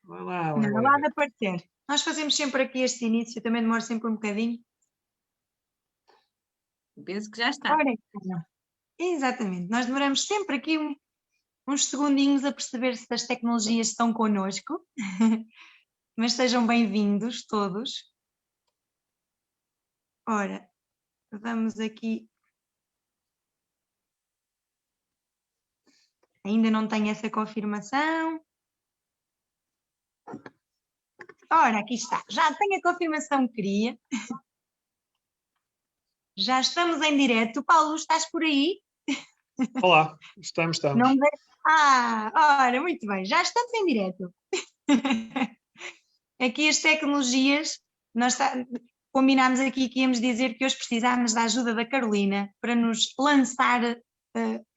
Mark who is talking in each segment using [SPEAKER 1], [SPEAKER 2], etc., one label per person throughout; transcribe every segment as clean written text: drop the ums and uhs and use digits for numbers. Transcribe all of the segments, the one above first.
[SPEAKER 1] Vai lá, vai
[SPEAKER 2] Não,
[SPEAKER 1] lá.
[SPEAKER 2] lá de aparecer. Nós fazemos sempre aqui este início, também demora sempre um bocadinho.
[SPEAKER 3] Penso que já está.
[SPEAKER 2] Ora, então, exatamente, nós demoramos sempre aqui uns segundinhos a perceber se as tecnologias estão connosco, mas sejam bem-vindos todos. Ora, vamos aqui. Ainda não tenho essa confirmação. Ora, aqui está. Já tenho a confirmação que queria. Já estamos em direto. Paulo, estás por aí?
[SPEAKER 1] Olá, estamos.
[SPEAKER 2] Não me... ora, muito bem. Já estamos em direto. Aqui as tecnologias, nós combinámos aqui que íamos dizer que hoje precisámos da ajuda da Carolina para nos lançar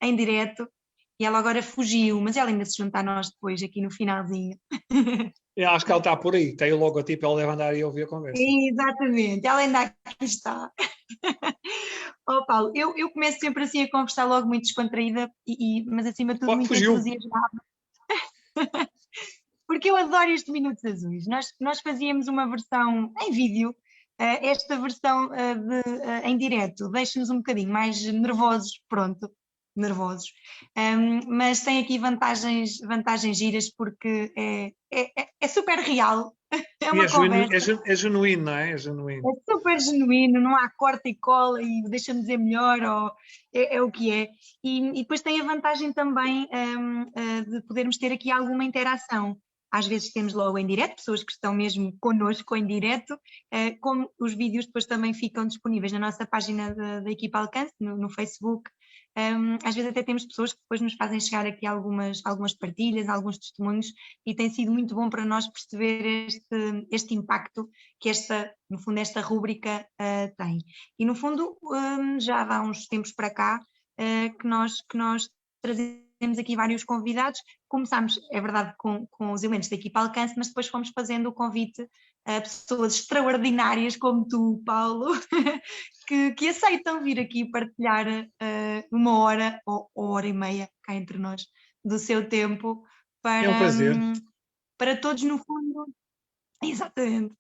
[SPEAKER 2] em direto. E ela agora fugiu, mas ela ainda se junta a nós depois, aqui no finalzinho.
[SPEAKER 1] Eu acho que ela está por aí, tem o logotipo, ela deve andar aí a ouvir a conversa.
[SPEAKER 2] Exatamente, ela ainda aqui está. Oh, Paulo, eu começo sempre assim a conversar logo muito descontraída, mas acima de tudo muito entusiasmada. Porque eu adoro estes Minutos Azuis. Nós fazíamos uma versão em vídeo, esta versão em direto deixa-nos um bocadinho mais nervosos, pronto. Nervosos, mas tem aqui vantagens giras porque é super real, é uma conversa.
[SPEAKER 1] É genuíno, não é? É genuíno.
[SPEAKER 2] É super genuíno, não há corta e cola e deixa-me dizer melhor, ou é o que é. E depois tem a vantagem também de podermos ter aqui alguma interação. Às vezes temos logo em direto, pessoas que estão mesmo connosco em direto, como os vídeos depois também ficam disponíveis na nossa página da Equipa Alcance, no Facebook. Às vezes até temos pessoas que depois nos fazem chegar aqui algumas partilhas, alguns testemunhos, e tem sido muito bom para nós perceber este impacto que no fundo esta rúbrica tem. E no fundo já há uns tempos para cá que nós trazemos aqui vários convidados. Começámos, é verdade, com os elementos da Equipa Alcance, mas depois fomos fazendo o convite a pessoas extraordinárias como tu, Paulo, que aceitam vir aqui partilhar uma hora ou hora e meia, cá entre nós, do seu tempo para,
[SPEAKER 1] é um prazer.
[SPEAKER 2] Para todos, no fundo. Exatamente.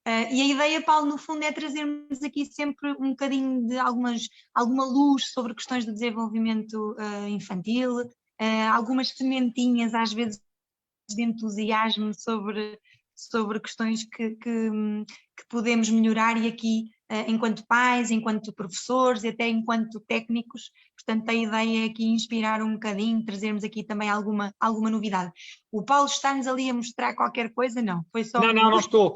[SPEAKER 2] E a ideia, Paulo, no fundo é trazermos aqui sempre um bocadinho de alguma luz sobre questões de desenvolvimento infantil, algumas sementinhas às vezes de entusiasmo sobre questões que podemos melhorar, e aqui enquanto pais, enquanto professores e até enquanto técnicos. Portanto, a ideia é aqui inspirar um bocadinho, trazermos aqui também alguma novidade. O Paulo está-nos ali a mostrar qualquer coisa? Não, foi só...
[SPEAKER 1] Não estou.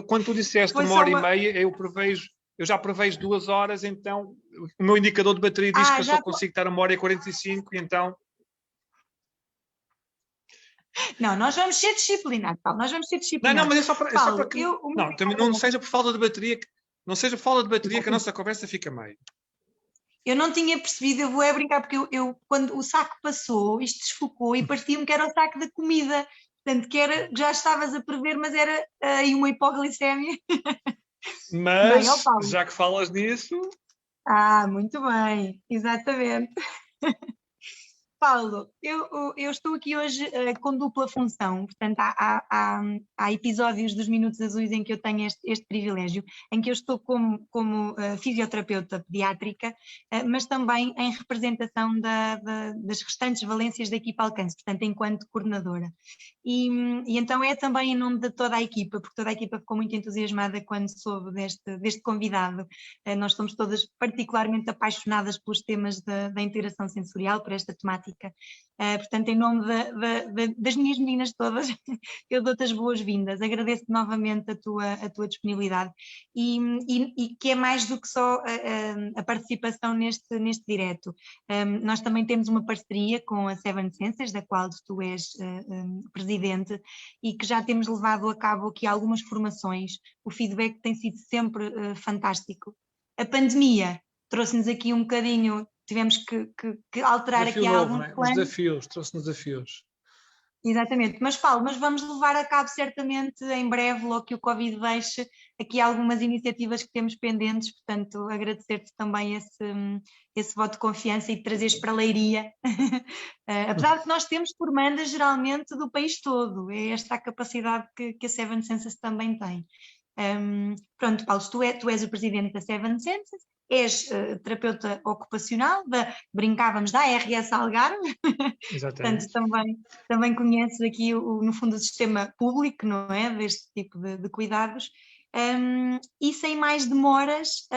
[SPEAKER 1] Quando tu disseste uma hora e meia, eu já prevejo 2 horas, então o meu indicador de bateria diz que eu só consigo estar 1h45, então...
[SPEAKER 2] Não, nós vamos ser disciplinados, Paulo, nós vamos ser disciplinados.
[SPEAKER 1] Não, mas é só para que... também não seja por falta de bateria, que a nossa conversa fica meio.
[SPEAKER 2] Eu não tinha percebido, eu vou brincar, porque eu quando o saco passou, isto desfocou e parecia-me que era o saco da comida, portanto, já estavas a prever, mas era aí uma hipoglicemia.
[SPEAKER 1] Mas, bem, já que falas nisso...
[SPEAKER 2] muito bem, exatamente. Paulo, eu estou aqui hoje com dupla função, portanto há episódios dos Minutos Azuis em que eu tenho este privilégio, em que eu estou como fisioterapeuta pediátrica, mas também em representação das restantes valências da Equipa Alcance, portanto enquanto coordenadora. E então é também em nome de toda a equipa, porque toda a equipa ficou muito entusiasmada quando soube deste convidado. Nós somos todas particularmente apaixonadas pelos temas da interação sensorial, por esta temática. Portanto, em nome das minhas meninas todas, eu dou-te as boas-vindas, agradeço novamente a tua disponibilidade e que é mais do que só a participação neste direto. Nós também temos uma parceria com a Seven Senses, da qual tu és presidente, e que já temos levado a cabo aqui algumas formações. O feedback tem sido sempre fantástico. A pandemia trouxe-nos aqui um bocadinho, tivemos que alterar aqui alguns planos.
[SPEAKER 1] Trouxe-nos desafios.
[SPEAKER 2] Exatamente, mas Paulo, mas vamos levar a cabo certamente em breve, logo que o Covid deixe, aqui algumas iniciativas que temos pendentes, portanto agradecer-te também esse voto de confiança e de trazeres para a Leiria, apesar de que nós temos formandas geralmente do país todo, é esta a capacidade que a Seven Senses também tem. Pronto, Paulo, tu és o presidente da Seven Senses, és terapeuta ocupacional, brincávamos da RS Algarve, portanto também conheces aqui no fundo o sistema público, não é? Deste tipo de cuidados, e sem mais demoras,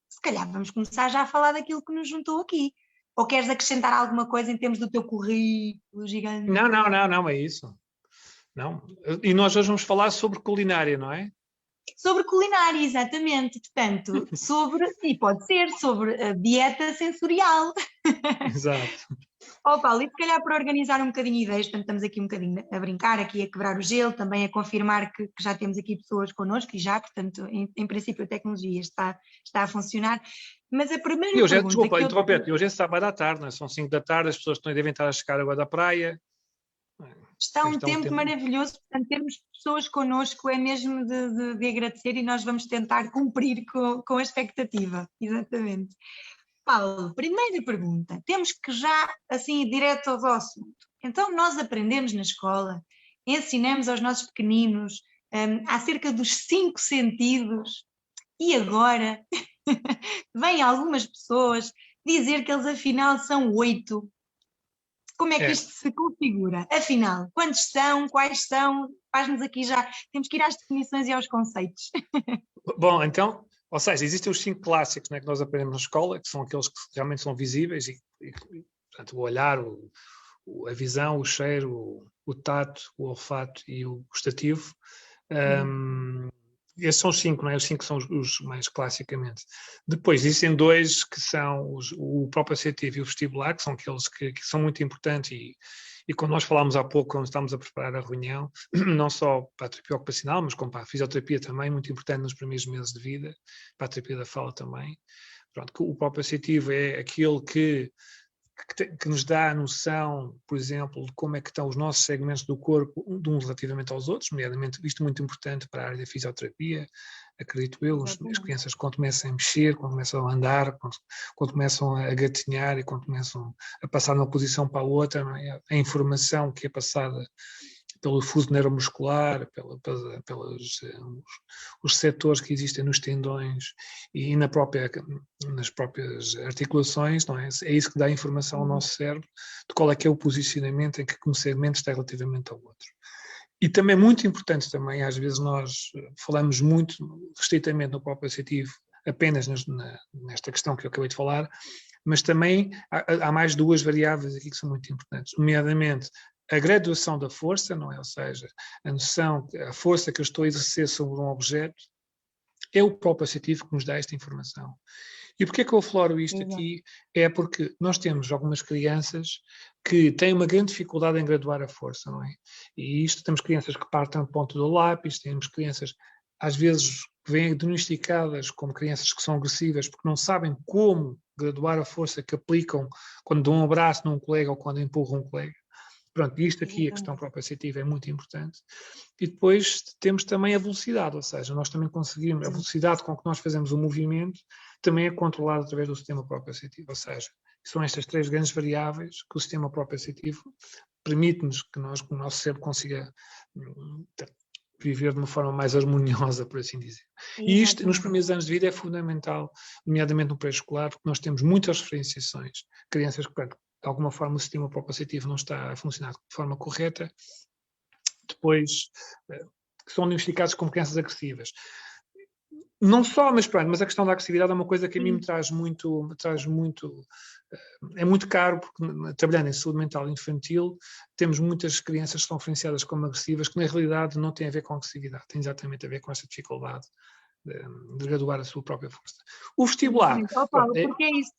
[SPEAKER 2] se calhar vamos começar já a falar daquilo que nos juntou aqui. Ou queres acrescentar alguma coisa em termos do teu currículo gigante?
[SPEAKER 1] Não, é isso. Não. E nós hoje vamos falar sobre culinária, não é?
[SPEAKER 2] Sobre culinária, exatamente. Portanto, e pode ser sobre a dieta sensorial.
[SPEAKER 1] Exato.
[SPEAKER 2] Paulo, e se calhar para organizar um bocadinho ideias, portanto estamos aqui um bocadinho a brincar, aqui a quebrar o gelo, também a confirmar que já temos aqui pessoas connosco e já, portanto, em princípio a tecnologia está a funcionar. Mas a primeira pergunta...
[SPEAKER 1] Desculpa, interromper-te, hoje é sábado à tarde, não é? São 5 da tarde, as pessoas devem estar a chegar agora da praia.
[SPEAKER 2] Está um tempo maravilhoso, portanto, termos pessoas connosco é mesmo de agradecer e nós vamos tentar cumprir com a expectativa, exatamente. Paulo, primeira pergunta, temos que já, assim, direto ao assunto. Então, nós aprendemos na escola, ensinamos aos nossos pequeninos acerca dos 5 sentidos e agora vêm algumas pessoas dizer que eles afinal são 8. Como é que isto se configura? Afinal, quantos são? Quais são? Faz-nos aqui já. Temos que ir às definições e aos conceitos.
[SPEAKER 1] Bom, então, ou seja, existem os 5 clássicos, né, que nós aprendemos na escola, que são aqueles que realmente são visíveis, portanto, o olhar, a visão, o cheiro, o tato, o olfato e o gustativo. Esses são os 5, não é? Os 5 são os mais classicamente. Depois existem 2 que são o proprioceptivo e o vestibular, que são aqueles que são muito importantes e quando nós falámos há pouco, quando estávamos a preparar a reunião, não só para a terapia ocupacional, mas como para a fisioterapia também, muito importante nos primeiros meses de vida, para a terapia da fala também. Pronto, o proprioceptivo é aquele que nos dá a noção, por exemplo, de como é que estão os nossos segmentos do corpo, de uns relativamente aos outros, nomeadamente isto é muito importante para a área da fisioterapia, acredito eu, as crianças quando começam a mexer, quando começam a andar, quando começam a gatinhar e quando começam a passar de uma posição para a outra, não é? A informação que é passada pelo fuso neuromuscular, pelos os receptores que existem nos tendões e nas próprias articulações, não é? É isso que dá informação ao nosso cérebro de qual é que é o posicionamento em que um segmento está relativamente ao outro. E também muito importante também, às vezes nós falamos muito restritamente no proprioceptivo, apenas nesta questão que eu acabei de falar, mas também há mais 2 variáveis aqui que são muito importantes, nomeadamente a graduação da força, não é? Ou seja, a noção, a força que eu estou a exercer sobre um objeto é o proprioceptivo que nos dá esta informação. E porquê que eu afloro isto aqui? É porque nós temos algumas crianças que têm uma grande dificuldade em graduar a força, não é? E isto, temos crianças que partem do ponto do lápis, temos crianças, às vezes, que vêm diagnosticadas como crianças que são agressivas porque não sabem como graduar a força que aplicam quando dão um abraço num colega ou quando empurram um colega. Pronto, isto aqui, a questão proprioceptiva é muito importante. E depois temos também a velocidade, ou seja, nós também conseguimos, a velocidade com que nós fazemos o movimento também é controlada através do sistema proprioceptivo, ou seja, são estas 3 grandes variáveis que o sistema proprioceptivo permite-nos que o nosso cérebro consiga viver de uma forma mais harmoniosa, por assim dizer. E isto, nos primeiros anos de vida, é fundamental, nomeadamente no pré-escolar, porque nós temos muitas referenciações, crianças que, de alguma forma, o sistema proprioceptivo não está a funcionar de forma correta, depois são diagnosticados como crianças agressivas. Não só, mas a questão da agressividade é uma coisa que a mim me traz muito, é muito caro, porque trabalhando em saúde mental infantil, temos muitas crianças que são referenciadas como agressivas, que na realidade não têm a ver com agressividade, tem exatamente a ver com essa dificuldade de graduar a sua própria força. O vestibular...
[SPEAKER 2] Paulo, porque é isso?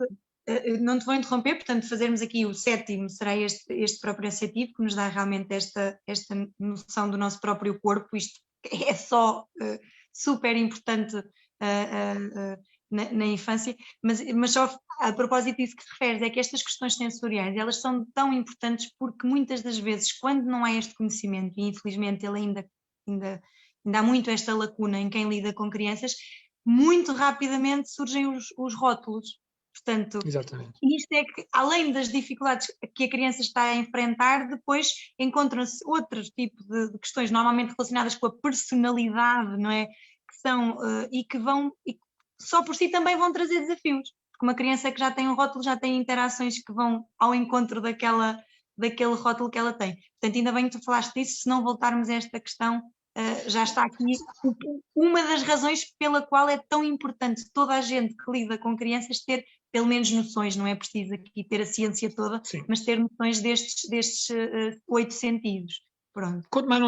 [SPEAKER 2] Não te vou interromper, portanto, fazermos aqui o 7º será este proprioceptivo, que nos dá realmente esta noção do nosso próprio corpo. Isto é só super importante na infância, mas só a propósito disso que te referes, é que estas questões sensoriais, elas são tão importantes porque muitas das vezes, quando não há este conhecimento, e infelizmente ele ainda há muito esta lacuna em quem lida com crianças, muito rapidamente surgem os rótulos. Portanto,
[SPEAKER 1] Exatamente.
[SPEAKER 2] isto é que, além das dificuldades que a criança está a enfrentar, depois encontram-se outros tipos de questões, normalmente relacionadas com a personalidade, não é? Que são, e que só por si também vão trazer desafios. Porque uma criança que já tem um rótulo já tem interações que vão ao encontro daquele rótulo que ela tem. Portanto, ainda bem que tu falaste disso, se não voltarmos a esta questão, já está aqui uma das razões pela qual é tão importante toda a gente que lida com crianças ter pelo menos noções, não é preciso aqui ter a ciência toda,
[SPEAKER 1] Sim.
[SPEAKER 2] mas ter noções destes 8 sentidos. Pronto.
[SPEAKER 1] Quanto mais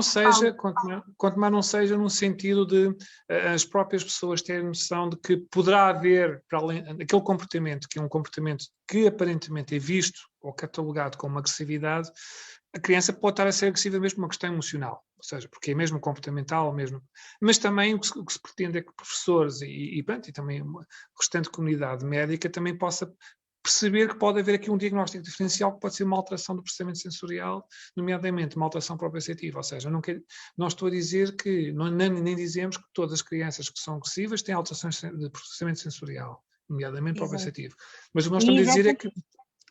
[SPEAKER 1] não seja no sentido de as próprias pessoas terem noção de que poderá haver, para além daquele comportamento, que é um comportamento que aparentemente é visto ou catalogado como agressividade, a criança pode estar a ser agressiva mesmo uma questão emocional, ou seja, porque é mesmo comportamental, mas também o que se pretende é que professores e também a restante comunidade médica também possa perceber que pode haver aqui um diagnóstico diferencial que pode ser uma alteração do processamento sensorial, nomeadamente uma alteração proprioceptiva, ou seja, não estou a dizer que, nem dizemos que todas as crianças que são agressivas têm alterações de processamento sensorial, nomeadamente propriocetivo, mas o que nós estamos a dizer é que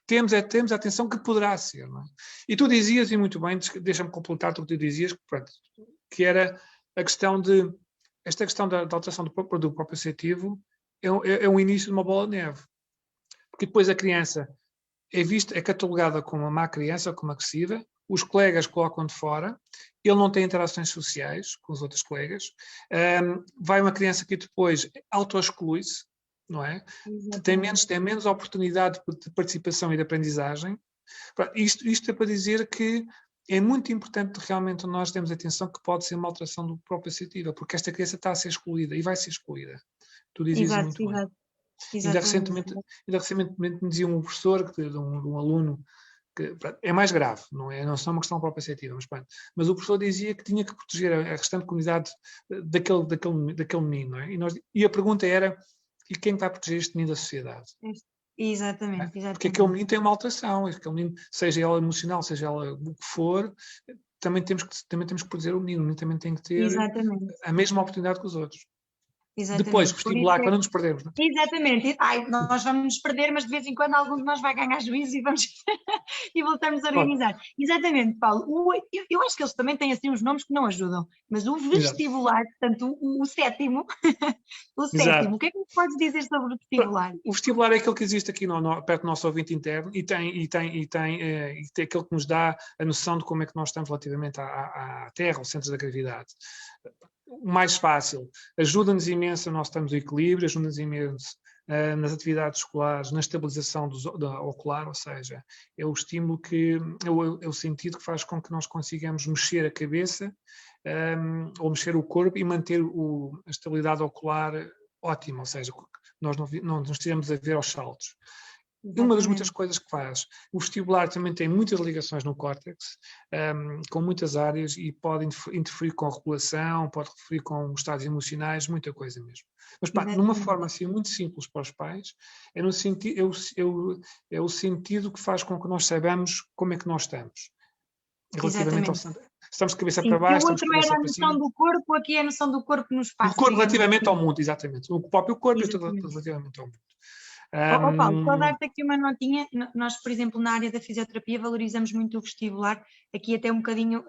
[SPEAKER 1] temos a atenção que poderá ser, não é? E tu dizias, e muito bem, deixa-me completar o que tu dizias, que era a questão esta questão da alteração do proprioceptivo é um início de uma bola de neve. Porque depois a criança é catalogada como uma má criança, como agressiva, os colegas colocam de fora, ele não tem interações sociais com os outros colegas, vai uma criança que depois auto-exclui-se, não é? Tem menos oportunidade de participação e de aprendizagem. Isto é para dizer que é muito importante realmente nós termos atenção que pode ser uma alteração do proprioceptiva, porque esta criança está a ser excluída e vai ser excluída. Tu dizias muito bem. Ainda recentemente me dizia um professor de um aluno que é mais grave, não é uma questão proprioceptiva, mas o professor dizia que tinha que proteger a restante comunidade daquele menino, não é? E a pergunta era, e quem vai proteger este menino da sociedade?
[SPEAKER 2] Exatamente.
[SPEAKER 1] Porque aquele menino tem uma alteração, aquele menino, seja ela emocional, seja ela o que for, também temos que proteger o menino também tem que ter a mesma oportunidade que os outros.
[SPEAKER 2] Exatamente.
[SPEAKER 1] Depois, vestibular, quando nos perdemos. Não é?
[SPEAKER 2] Exatamente. Nós vamos nos perder, mas de vez em quando algum de nós vai ganhar juízo e voltamos a organizar. Claro. Exatamente, Paulo. Eu acho que eles também têm assim uns nomes que não ajudam, mas o vestibular, portanto, o sétimo, o que é que me podes dizer sobre o vestibular?
[SPEAKER 1] O vestibular é aquele que existe aqui perto do nosso ouvinte interno e tem aquele que nos dá a noção de como é que nós estamos relativamente à Terra, ao centro da gravidade. O mais fácil, ajuda-nos imenso, nós estamos no equilíbrio, ajuda-nos imenso nas atividades escolares, na estabilização da ocular, ou seja, é o estímulo é o sentido que faz com que nós consigamos mexer a cabeça ou mexer o corpo e manter a estabilidade ocular ótima, ou seja, nós não nos estivemos a ver aos saltos. Exatamente. Uma das muitas coisas que faz. O vestibular também tem muitas ligações no córtex, com muitas áreas e pode interferir com a regulação, pode interferir com os estados emocionais, muita coisa mesmo. Mas numa forma assim muito simples para os pais, é o sentido que faz com que nós saibamos como é que nós estamos. Relativamente estamos de cabeça para baixo, estamos de cabeça para cima.
[SPEAKER 2] O outro era a noção do corpo, aqui é a noção do corpo no espaço.
[SPEAKER 1] O corpo relativamente ao mundo, exatamente. O próprio corpo relativamente ao mundo.
[SPEAKER 2] Paulo, só dar-te aqui uma notinha, nós, por exemplo, na área da fisioterapia valorizamos muito o vestibular, aqui até um bocadinho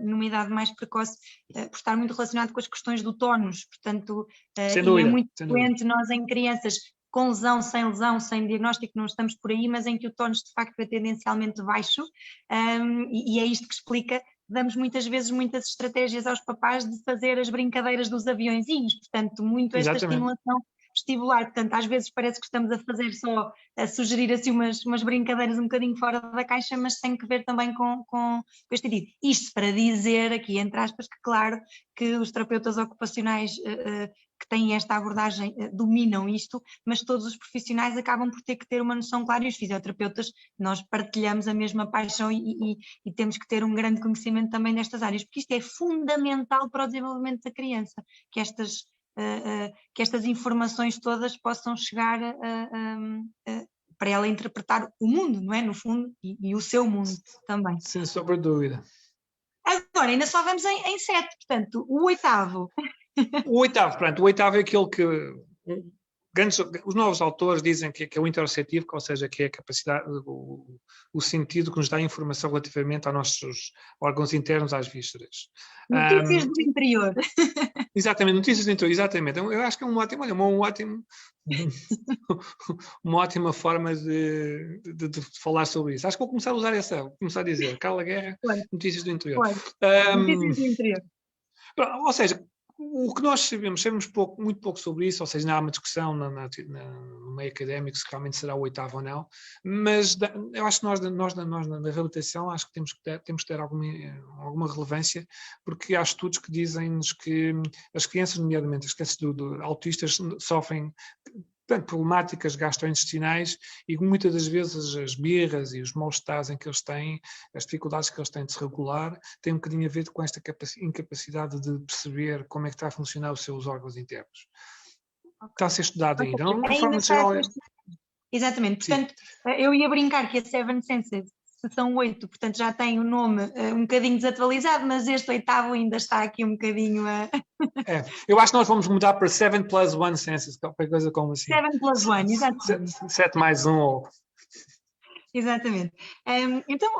[SPEAKER 2] numa idade mais precoce, por estar muito relacionado com as questões do tónus, portanto, é muito frequente nós em crianças com lesão, sem diagnóstico, não estamos por aí, mas em que o tónus de facto é tendencialmente baixo, e é isto que explica. Damos muitas vezes muitas estratégias aos papás de fazer as brincadeiras dos aviõezinhos, portanto, muito esta estimulação vestibular, portanto, às vezes parece que estamos a fazer só, a sugerir assim umas brincadeiras um bocadinho fora da caixa, mas tem que ver também com este sentido. Isto para dizer, aqui entre aspas, que claro que os terapeutas ocupacionais que têm esta abordagem dominam isto, mas todos os profissionais acabam por ter que ter uma noção clara, e os fisioterapeutas, nós partilhamos a mesma paixão e temos que ter um grande conhecimento também destas áreas, porque isto é fundamental para o desenvolvimento da criança, que estas que estas informações todas possam chegar para ela interpretar o mundo, não é? No fundo, e o seu mundo também.
[SPEAKER 1] Sem sombra de dúvida.
[SPEAKER 2] Agora, ainda só vamos em 7, portanto, o oitavo.
[SPEAKER 1] O oitavo é aquele que os novos autores dizem que é o interoceptivo, ou seja, que é a capacidade, o sentido que nos dá informação relativamente aos nossos órgãos internos, às vísceras.
[SPEAKER 2] Notícias do interior.
[SPEAKER 1] Exatamente, notícias do interior, exatamente. Eu acho que é uma ótima forma de falar sobre isso. Acho que vou começar a usar vou começar a dizer, Carla Guerra, notícias do interior.
[SPEAKER 2] Notícias do interior.
[SPEAKER 1] Ou seja, o que nós sabemos muito pouco sobre isso, ou seja, não há uma discussão no meio académico se realmente será o oitavo ou não, mas eu acho que nós na reabilitação, acho que temos que ter alguma relevância, porque há estudos que dizem-nos que as crianças, nomeadamente as crianças autistas, sofrem problemáticas gastrointestinais e muitas das vezes as birras e os mal-estares em que eles têm, as dificuldades que eles têm de se regular, têm um bocadinho a ver com esta incapacidade de perceber como é que está a funcionar os seus órgãos internos. Está a ser estudado ainda. Não, de forma geral,
[SPEAKER 2] exatamente. Portanto, eu ia brincar que a Seven Senses são 8, portanto já tem o nome um bocadinho desatualizado, mas este oitavo ainda está aqui um bocadinho a...
[SPEAKER 1] eu acho que nós vamos mudar para 7+1 senses, qualquer coisa como assim.
[SPEAKER 2] 7+1, exatamente.
[SPEAKER 1] 7 mais 1 ou...
[SPEAKER 2] Exatamente. Então,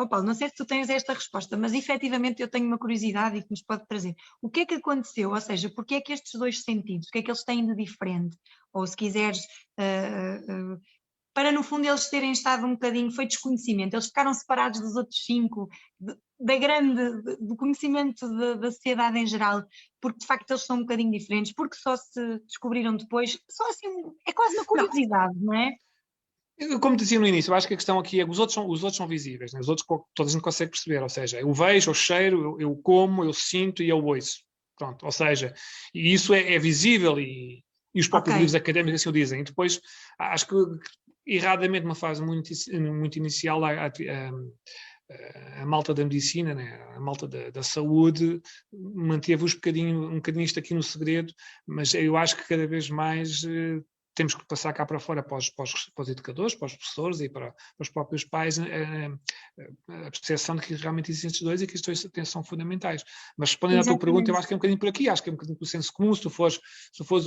[SPEAKER 2] Paulo, não sei se tu tens esta resposta, mas efetivamente eu tenho uma curiosidade e que nos pode trazer. O que é que aconteceu? Ou seja, porque é que estes dois sentidos, o que é que eles têm de diferente? Ou se quiseres... para no fundo eles terem estado um bocadinho, foi desconhecimento, eles ficaram separados dos outros 5, do conhecimento da sociedade em geral, porque de facto eles são um bocadinho diferentes, porque só se descobriram depois, só assim, é quase uma curiosidade, não é?
[SPEAKER 1] Como dizia no início, eu acho que a questão aqui é que os outros são visíveis, né? Os outros toda a gente consegue perceber, ou seja, eu vejo, eu cheiro, eu como, eu sinto e eu ouço. Pronto, ou seja, e isso é visível e os próprios livros académicos assim o dizem. E depois, acho que erradamente, uma fase muito inicial, a malta da medicina, né? A malta da saúde, manteve um bocadinho isto aqui no segredo, mas eu acho que cada vez mais temos que passar cá para fora para os educadores, para os professores e para os próprios pais a percepção de que realmente existem estes dois e que estes dois são fundamentais. Mas respondendo à tua pergunta, eu acho que é um bocadinho por aqui, acho que é um bocadinho por senso comum. Se tu fores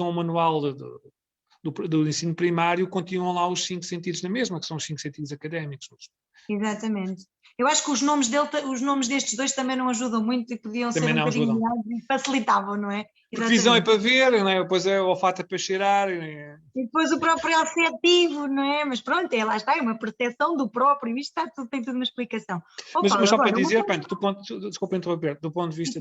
[SPEAKER 1] a um manual do ensino primário, continuam lá os 5 sentidos na mesma, que são os 5 sentidos académicos.
[SPEAKER 2] Exatamente. Eu acho que os nomes destes dois também não ajudam muito e podiam
[SPEAKER 1] também
[SPEAKER 2] ser um bocadinho
[SPEAKER 1] melhores
[SPEAKER 2] e facilitavam, não é?
[SPEAKER 1] Porque visão é para ver, não é? Depois é o olfato é para cheirar.
[SPEAKER 2] E depois o próprio receptivo, não é? Mas pronto, lá está, é uma percepção do próprio, isto tem tudo uma explicação.
[SPEAKER 1] Mas só para dizer, desculpa interromper, do ponto de vista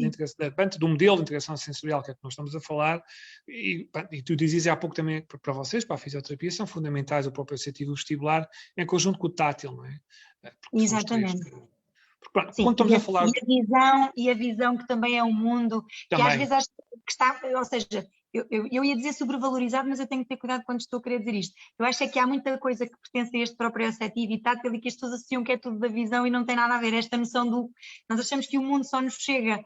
[SPEAKER 1] do modelo de integração sensorial que é que nós estamos a falar, e tu dizias há pouco também para vocês, para a fisioterapia, são fundamentais o próprio receptivo vestibular em conjunto com o tátil, não é?
[SPEAKER 2] Porque exatamente.
[SPEAKER 1] Sim, quando estamos a falar...
[SPEAKER 2] E a visão que também é um mundo também. Que às vezes acho que está, ou seja, eu ia dizer sobrevalorizado, mas eu tenho que ter cuidado quando estou a querer dizer isto. Eu acho que há muita coisa que pertence a este próprio receptivo e tátil e que as pessoas associam que é tudo da visão e não tem nada a ver. Esta noção nós achamos que o mundo só nos chega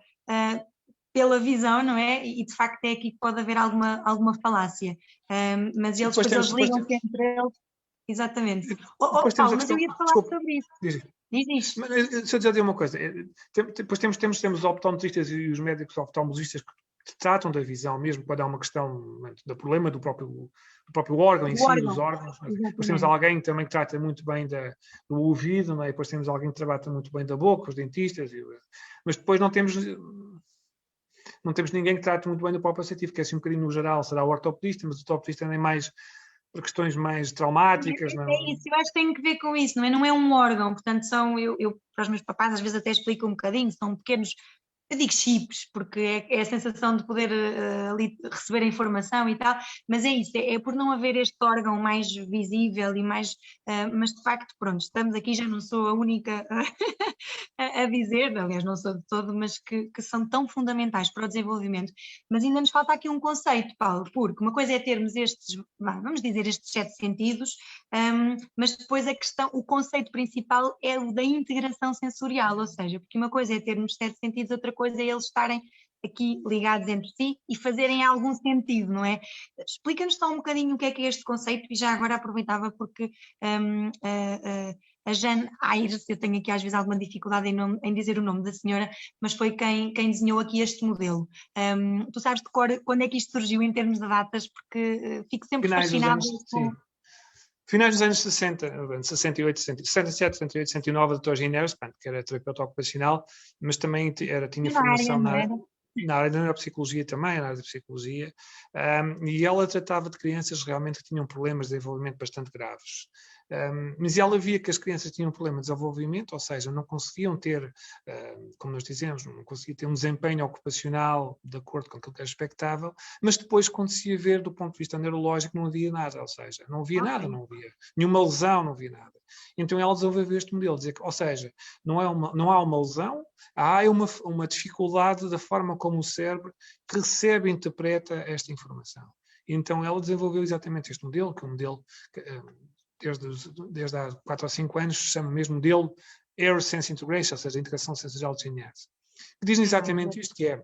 [SPEAKER 2] pela visão, não é? E de facto é aqui que pode haver alguma falácia. Mas eles depois ligam-se entre eles. Exatamente. Paulo, mas eu ia falar sobre isso. Diz.
[SPEAKER 1] Mas, deixa eu dizer uma coisa. Depois temos os optometristas e os médicos oftalmologistas que tratam da visão mesmo quando há uma questão do problema do próprio órgão em si, dos órgãos. Depois temos alguém também que trata muito bem do ouvido, não é? Depois temos alguém que trata muito bem da boca, os dentistas. Mas depois não temos ninguém que trate muito bem do próprio receptivo, que é assim um bocadinho no geral, será o ortopedista, mas o ortopedista nem mais por questões mais traumáticas. Não?
[SPEAKER 2] É isso, eu acho que tem que ver com isso, não é? Não é um órgão, portanto eu para os meus papás às vezes até explico um bocadinho, são pequenos, eu digo chips, porque é a sensação de poder ali receber a informação e tal, mas é isso, é por não haver este órgão mais visível e mais, mas de facto, pronto, estamos aqui, já não sou a única a dizer, aliás não sou de todo, mas que são tão fundamentais para o desenvolvimento, mas ainda nos falta aqui um conceito, Paulo, porque uma coisa é termos vamos dizer estes 7 sentidos, mas depois o conceito principal é o da integração sensorial, ou seja, porque uma coisa é termos 7 sentidos, outra coisa é eles estarem aqui ligados entre si e fazerem algum sentido, não é? Explica-nos só um bocadinho o que é este conceito, e já agora aproveitava porque a Jane Ayres, eu tenho aqui às vezes alguma dificuldade em dizer o nome da senhora, mas foi quem desenhou aqui este modelo. Tu sabes de cor quando é que isto surgiu em termos de datas, porque fico sempre fascinada com...
[SPEAKER 1] Finais dos anos 60, 68, 67, 68, 69, a doutora Inês, que era terapeuta ocupacional, mas também tinha formação na área da neuropsicologia também, na área da psicologia, e ela tratava de crianças realmente que tinham problemas de desenvolvimento bastante graves. Mas ela via que as crianças tinham problema de desenvolvimento, ou seja, não conseguiam ter, como nós dizemos, não conseguiam ter um desempenho ocupacional de acordo com aquilo que era expectável, mas depois, quando se ia ver do ponto de vista neurológico, não havia nada, ou seja, não havia nada, não havia nenhuma lesão, não havia nada. Então ela desenvolveu este modelo, dizer que, ou seja, não há uma lesão, há uma dificuldade da forma como o cérebro recebe e interpreta esta informação. Então ela desenvolveu exatamente este modelo, que é um modelo que, desde há 4 ou 5 anos se chama mesmo modelo Error Sense Integration, ou seja, a integração sensorial de lineares, que diz exatamente isto, que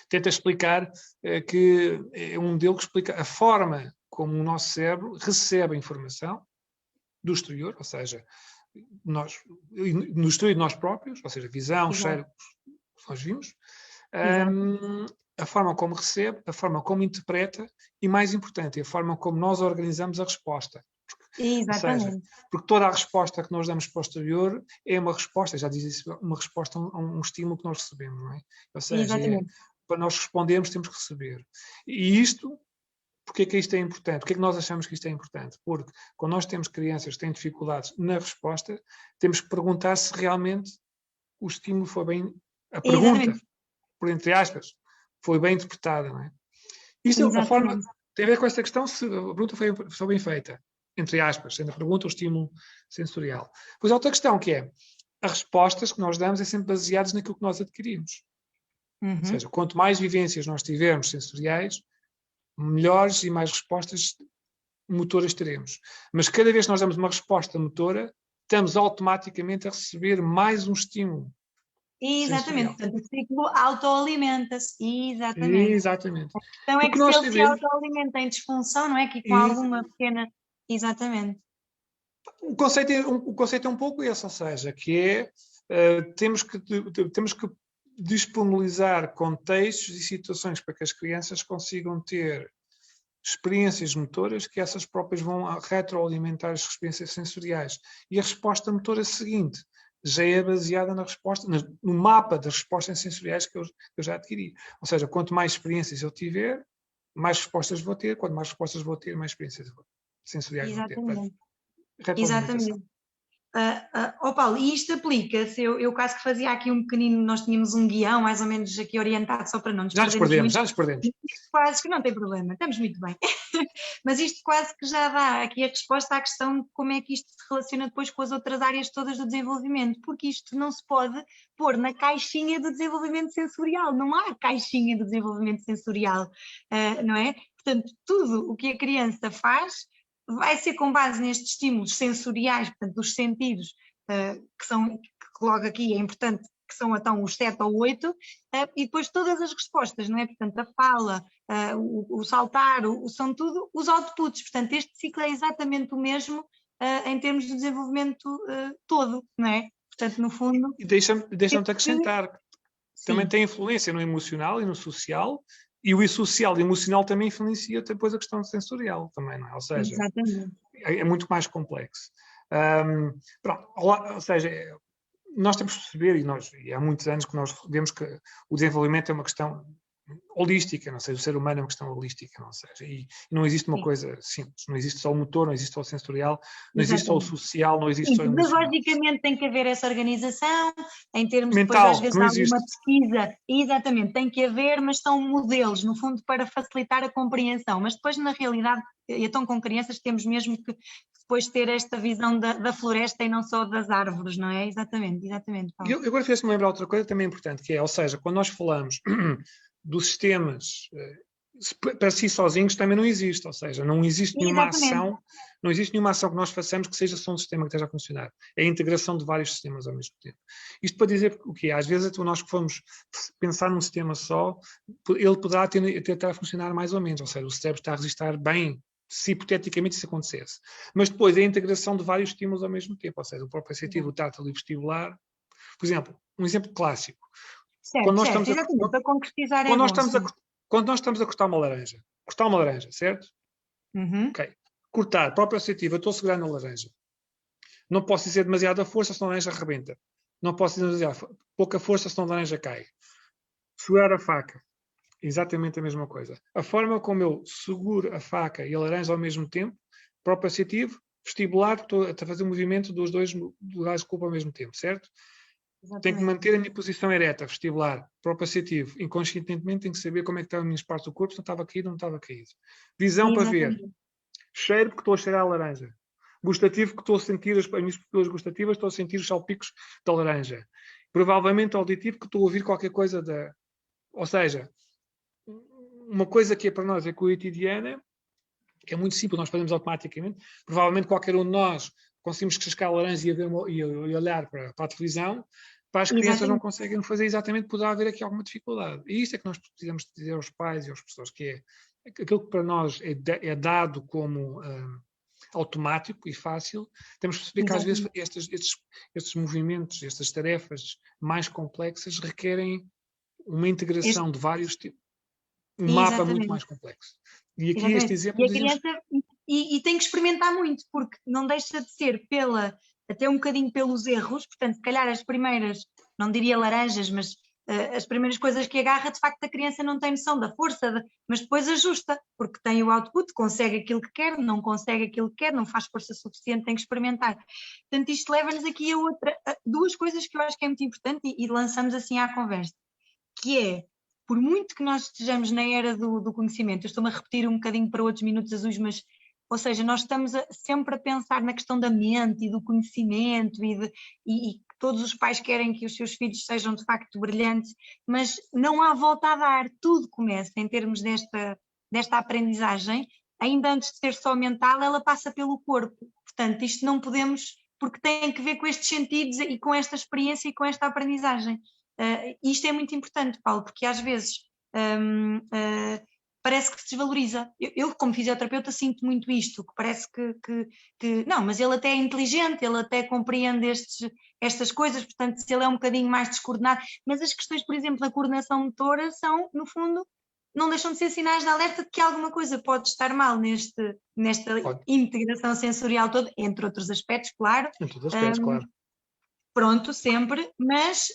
[SPEAKER 1] tenta explicar que é um modelo que explica a forma como o nosso cérebro recebe a informação do exterior, ou seja, no exterior de nós próprios, ou seja, visão, cheiro, que nós vimos, a forma como recebe, a forma como interpreta e, mais importante, a forma como nós organizamos a resposta.
[SPEAKER 2] Exatamente.
[SPEAKER 1] Ou seja, porque toda a resposta que nós damos para o exterior é uma resposta, já diz isso, uma resposta a um estímulo que nós recebemos, não é? Ou seja, para nós respondermos temos que receber. E isto, porque é que isto é importante? Porque é que nós achamos que isto é importante? Porque quando nós temos crianças que têm dificuldades na resposta, temos que perguntar se realmente o estímulo foi bem... A pergunta, por entre aspas, foi bem interpretada, não é? Isto é a forma... Tem a ver com esta questão se a pergunta foi bem feita, entre aspas, sendo a pergunta o estímulo sensorial. Pois há outra questão que é, as respostas que nós damos é sempre baseadas naquilo que nós adquirimos. Ou seja, quanto mais vivências nós tivermos sensoriais, melhores e mais respostas motoras teremos. Mas cada vez que nós damos uma resposta motora, estamos automaticamente a receber mais um estímulo.
[SPEAKER 2] Exatamente, portanto o ciclo autoalimenta-se.
[SPEAKER 1] Exatamente.
[SPEAKER 2] Então é que se ele se autoalimenta em disfunção, não é? Que com alguma pequena... Exatamente.
[SPEAKER 1] O conceito é um pouco esse, ou seja, que temos que disponibilizar contextos e situações para que as crianças consigam ter experiências motoras que essas próprias vão retroalimentar as experiências sensoriais. E a resposta motora seguinte já é baseada na resposta, no mapa das respostas sensoriais que eu já adquiri. Ou seja, quanto mais experiências eu tiver, mais respostas vou ter. Quanto mais respostas vou ter, mais experiências sensoriais vou ter.
[SPEAKER 2] Exatamente. Paulo, e isto aplica-se, eu quase que fazia aqui um pequenino, nós tínhamos um guião mais ou menos aqui orientado só para não nos perdermos.
[SPEAKER 1] Já nos perdemos.
[SPEAKER 2] Isto quase que não tem problema, estamos muito bem. Mas isto quase que já dá aqui a resposta à questão de como é que isto se relaciona depois com as outras áreas todas do desenvolvimento, porque isto não se pode pôr na caixinha do desenvolvimento sensorial, não há caixinha do desenvolvimento sensorial, não é? Portanto, tudo o que a criança faz vai ser com base nestes estímulos sensoriais, portanto, dos sentidos, que logo aqui é importante, que são então os 7 ou 8, e depois todas as respostas, não é? Portanto, a fala, o saltar, são tudo os outputs. Portanto, este ciclo é exatamente o mesmo em termos de desenvolvimento todo, não é? Portanto, no fundo...
[SPEAKER 1] E deixa-me-te acrescentar, também tem influência no emocional e no social, e o social e o emocional também influencia depois a questão sensorial também, não é? Ou seja, é muito mais complexo. Pronto, ou seja, nós temos que perceber, e há muitos anos que nós vemos que o desenvolvimento é uma questão holística, não seja, o ser humano é uma questão holística, não seja, e não existe uma coisa simples, não existe só o motor, não existe só o sensorial, não existe só o social, não existe só o emocional.
[SPEAKER 2] Pedagogicamente tem que haver essa organização, em termos
[SPEAKER 1] mental,
[SPEAKER 2] depois às vezes alguma pesquisa, exatamente, tem que haver, mas são modelos, no fundo, para facilitar a compreensão, mas depois na realidade, então com crianças temos mesmo que depois ter esta visão da floresta e não só das árvores, não é? Exatamente.
[SPEAKER 1] Eu agora fez-me lembrar outra coisa também importante, que é, ou seja, quando nós falamos dos sistemas para si sozinhos também não existe, ou seja, não existe nenhuma ação, não existe nenhuma ação que nós façamos que seja só um sistema que esteja a funcionar. É a integração de vários sistemas ao mesmo tempo. Isto para dizer o quê? Às vezes nós que formos pensar num sistema só, ele poderá tentar funcionar mais ou menos, ou seja, o cérebro está a registrar bem, se hipoteticamente isso acontecesse. Mas depois é a integração de vários estímulos ao mesmo tempo, ou seja, o próprio receptivo, o tátil e o vestibular. Por exemplo, um exemplo clássico.
[SPEAKER 2] Certo, certo, exatamente, para concretizar é bom.
[SPEAKER 1] Quando nós estamos a cortar uma laranja, certo?
[SPEAKER 2] Uhum.
[SPEAKER 1] Ok. Cortar, próprio associativo, eu estou a segurar na laranja. Não posso dizer demasiada força, senão a laranja arrebenta. Não posso dizer demasiada pouca força, senão a laranja cai. Segurar a faca, exatamente a mesma coisa. A forma como eu seguro a faca e a laranja ao mesmo tempo, próprio associativo, vestibular, estou a fazer o movimento dos dois lugares de culpa ao mesmo tempo, certo?
[SPEAKER 2] Exatamente.
[SPEAKER 1] Tenho que manter a minha posição ereta, vestibular, próprio associativo. Inconscientemente tenho que saber como é que estão as minhas partes do corpo, se não estava caído ou não estava caído. Visão para ver. Cheiro porque estou a cheirar a laranja. Gustativo que estou a sentir, as minhas pupilas gustativas, estou a sentir os salpicos da laranja. Provavelmente auditivo que estou a ouvir qualquer coisa da... Ou seja, uma coisa que é para nós é cotidiana, que é muito simples, nós fazemos automaticamente. Provavelmente qualquer um de nós conseguimos cascar a laranja e olhar para a televisão. Para as crianças não conseguem fazer exatamente, poderá haver aqui alguma dificuldade. E isto é que nós precisamos dizer aos pais e às pessoas, que é aquilo que para nós é dado como automático e fácil, temos que perceber que às vezes estes movimentos, estas tarefas mais complexas requerem uma integração de vários tipos, um mapa muito mais complexo. E aqui este exemplo...
[SPEAKER 2] E tem que experimentar muito, porque não deixa de ser até um bocadinho pelos erros, portanto, se calhar as primeiras, não diria laranjas, mas as primeiras coisas que agarra, de facto a criança não tem noção da força, mas depois ajusta, porque tem o output, consegue aquilo que quer, não consegue aquilo que quer, não faz força suficiente, tem que experimentar. Portanto, isto leva-nos aqui a duas coisas que eu acho que é muito importante e lançamos assim à conversa, que é, por muito que nós estejamos na era do conhecimento, eu estou-me a repetir um bocadinho para outros minutos azuis, mas, ou seja, nós estamos sempre a pensar na questão da mente e do conhecimento e todos os pais querem que os seus filhos sejam de facto brilhantes, mas não há volta a dar, tudo começa em termos desta aprendizagem, ainda antes de ser só mental, ela passa pelo corpo, portanto isto não podemos, porque tem que ver com estes sentidos e com esta experiência e com esta aprendizagem. Isto é muito importante, Paulo, porque às vezes parece que se desvaloriza. Eu, como fisioterapeuta, sinto muito isto, que parece que não, mas ele até é inteligente, ele até compreende estas coisas, portanto, se ele é um bocadinho mais descoordenado, mas as questões, por exemplo, da coordenação motora são, no fundo, não deixam de ser sinais de alerta de que alguma coisa pode estar mal nesta integração sensorial toda, entre outros aspectos, claro.
[SPEAKER 1] Entre outros aspectos, claro.
[SPEAKER 2] Pronto, sempre, mas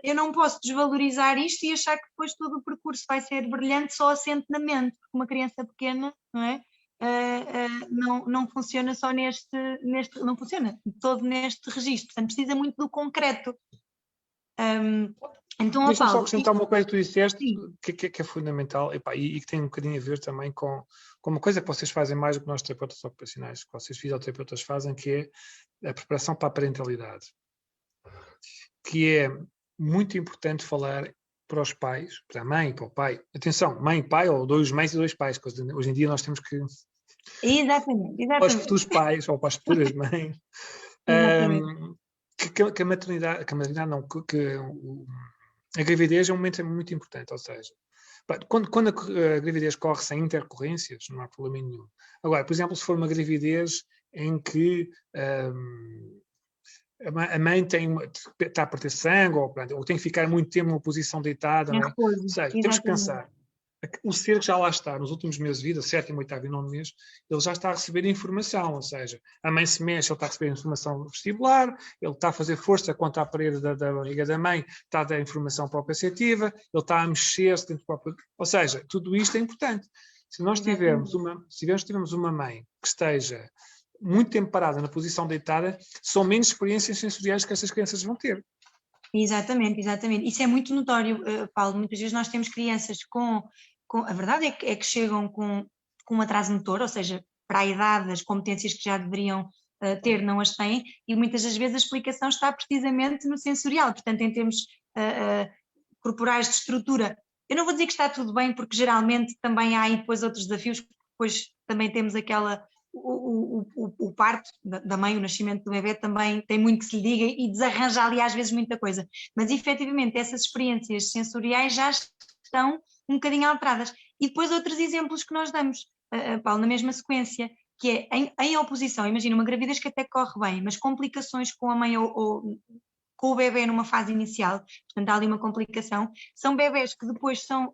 [SPEAKER 2] eu não posso desvalorizar isto e achar que depois todo o percurso vai ser brilhante só assente na mente, porque uma criança pequena, não é? Não funciona só não funciona todo neste registro, portanto precisa muito do concreto. Então,
[SPEAKER 1] deixa-me só acrescentar uma coisa que tu disseste, que é fundamental, e que tem um bocadinho a ver também com uma coisa que vocês fazem mais do que nós terapeutas ocupacionais, que vocês fisioterapeutas fazem, que é a preparação para a parentalidade. Que é muito importante falar para os pais, para a mãe e para o pai. Atenção, mãe e pai, ou dois mães e dois pais, porque hoje em dia nós temos que...
[SPEAKER 2] Exatamente.
[SPEAKER 1] Para os futuros pais, ou para as futuras mães, que a maternidade, a gravidez é um momento muito importante, ou seja, quando a gravidez corre sem intercorrências, não há problema nenhum. Agora, por exemplo, se for uma gravidez em que... a mãe está a perder sangue, ou tem que ficar muito tempo numa posição deitada. Não é? Ou seja, temos que pensar, o ser que já lá está nos últimos meses de vida, 7º, 8º e 9º mês, ele já está a receber informação, ou seja, a mãe se mexe, ele está a receber informação vestibular, ele está a fazer força contra a parede da barriga da mãe, está a dar informação proprioceptiva, ele está a mexer-se dentro do próprio... Ou seja, tudo isto é importante. Se nós tivermos uma mãe que esteja muito tempo parada na posição deitada, são menos experiências sensoriais que essas crianças vão ter.
[SPEAKER 2] Exatamente. Isso é muito notório, Paulo. Muitas vezes nós temos crianças a verdade é que chegam com um atraso motor, ou seja, para a idade, as competências que já deveriam ter não as têm, e muitas das vezes a explicação está precisamente no sensorial, portanto, em termos corporais de estrutura. eu não vou dizer que está tudo bem, porque geralmente também há aí depois outros desafios, depois também temos o parto da mãe, o nascimento do bebê também tem muito que se lhe diga e desarranja ali às vezes muita coisa, mas efetivamente essas experiências sensoriais já estão um bocadinho alteradas. E depois outros exemplos que nós damos, Paulo, na mesma sequência, que é em oposição, imagina uma gravidez que até corre bem, mas complicações com a mãe ou com o bebê numa fase inicial, portanto há ali uma complicação, são bebés que depois são,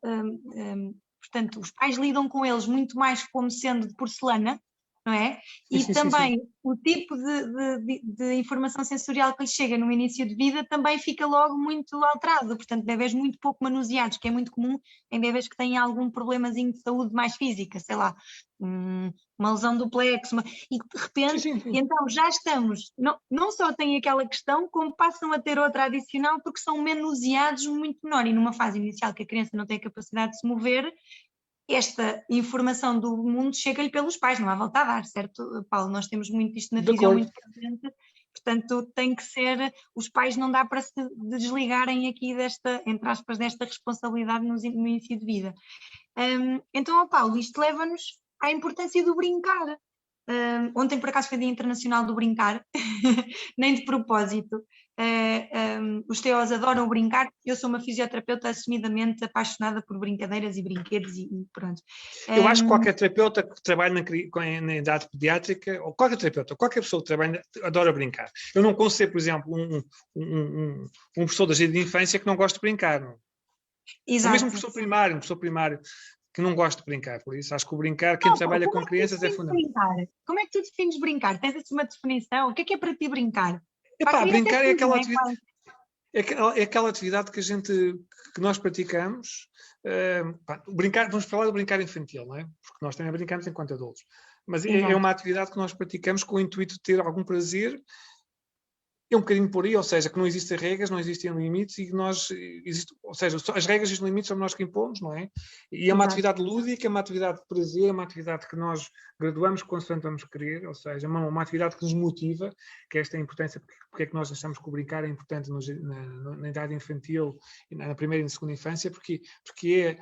[SPEAKER 2] portanto os pais lidam com eles muito mais como sendo de porcelana, não é? E
[SPEAKER 1] sim,
[SPEAKER 2] também
[SPEAKER 1] sim.
[SPEAKER 2] o tipo de informação sensorial que lhes chega no início de vida também fica logo muito alterado, portanto bebés muito pouco manuseados, que é muito comum em bebés que têm algum problemazinho de saúde mais física, sei lá, uma lesão do plexo, e de repente,
[SPEAKER 1] Sim.
[SPEAKER 2] então já estamos, não só têm aquela questão, como passam a ter outra adicional porque são manuseados muito menor, e numa fase inicial que a criança não tem a capacidade de se mover, esta informação do mundo chega-lhe pelos pais, não há volta a dar, certo, Paulo? Nós temos muito isto na
[SPEAKER 1] De
[SPEAKER 2] visão
[SPEAKER 1] acordo.
[SPEAKER 2] muito presente, portanto tem que ser, os pais não dá para se desligarem aqui desta, entre aspas, desta responsabilidade no início de vida. Então, Paulo, isto leva-nos à importância do brincar. Ontem, por acaso, foi Dia Internacional do Brincar, nem de propósito. Os TOs adoram brincar. Eu sou uma fisioterapeuta assumidamente apaixonada por brincadeiras e brinquedos e pronto.
[SPEAKER 1] Eu acho que qualquer terapeuta que trabalha na idade pediátrica, ou qualquer terapeuta, qualquer pessoa que trabalha, adora brincar. Eu não consigo, por exemplo, um professor da jardim de infância que não gosta de brincar. Não?
[SPEAKER 2] Exato.
[SPEAKER 1] Ou mesmo um professor primário que não gosta de brincar. Por isso, acho que o brincar, quem trabalha com crianças é fundamental.
[SPEAKER 2] Como é que tu defines brincar? Tens assim uma definição? O que é para ti brincar?
[SPEAKER 1] Brincar é aquela atividade. É aquela atividade que nós praticamos. Vamos falar do brincar infantil, não é? Porque nós também brincamos enquanto adultos. Mas é uma atividade que nós praticamos com o intuito de ter algum prazer. É um bocadinho por aí, ou seja, que não existem regras, não existem limites e ou seja, as regras e os limites somos nós que impomos, não é? E é uma atividade lúdica, é uma atividade de prazer, é uma atividade que nós graduamos consoante vamos querer, ou seja, uma atividade que nos motiva, que esta é a importância, porque é que nós achamos que o brincar é importante na idade infantil, na primeira e na segunda infância, porque é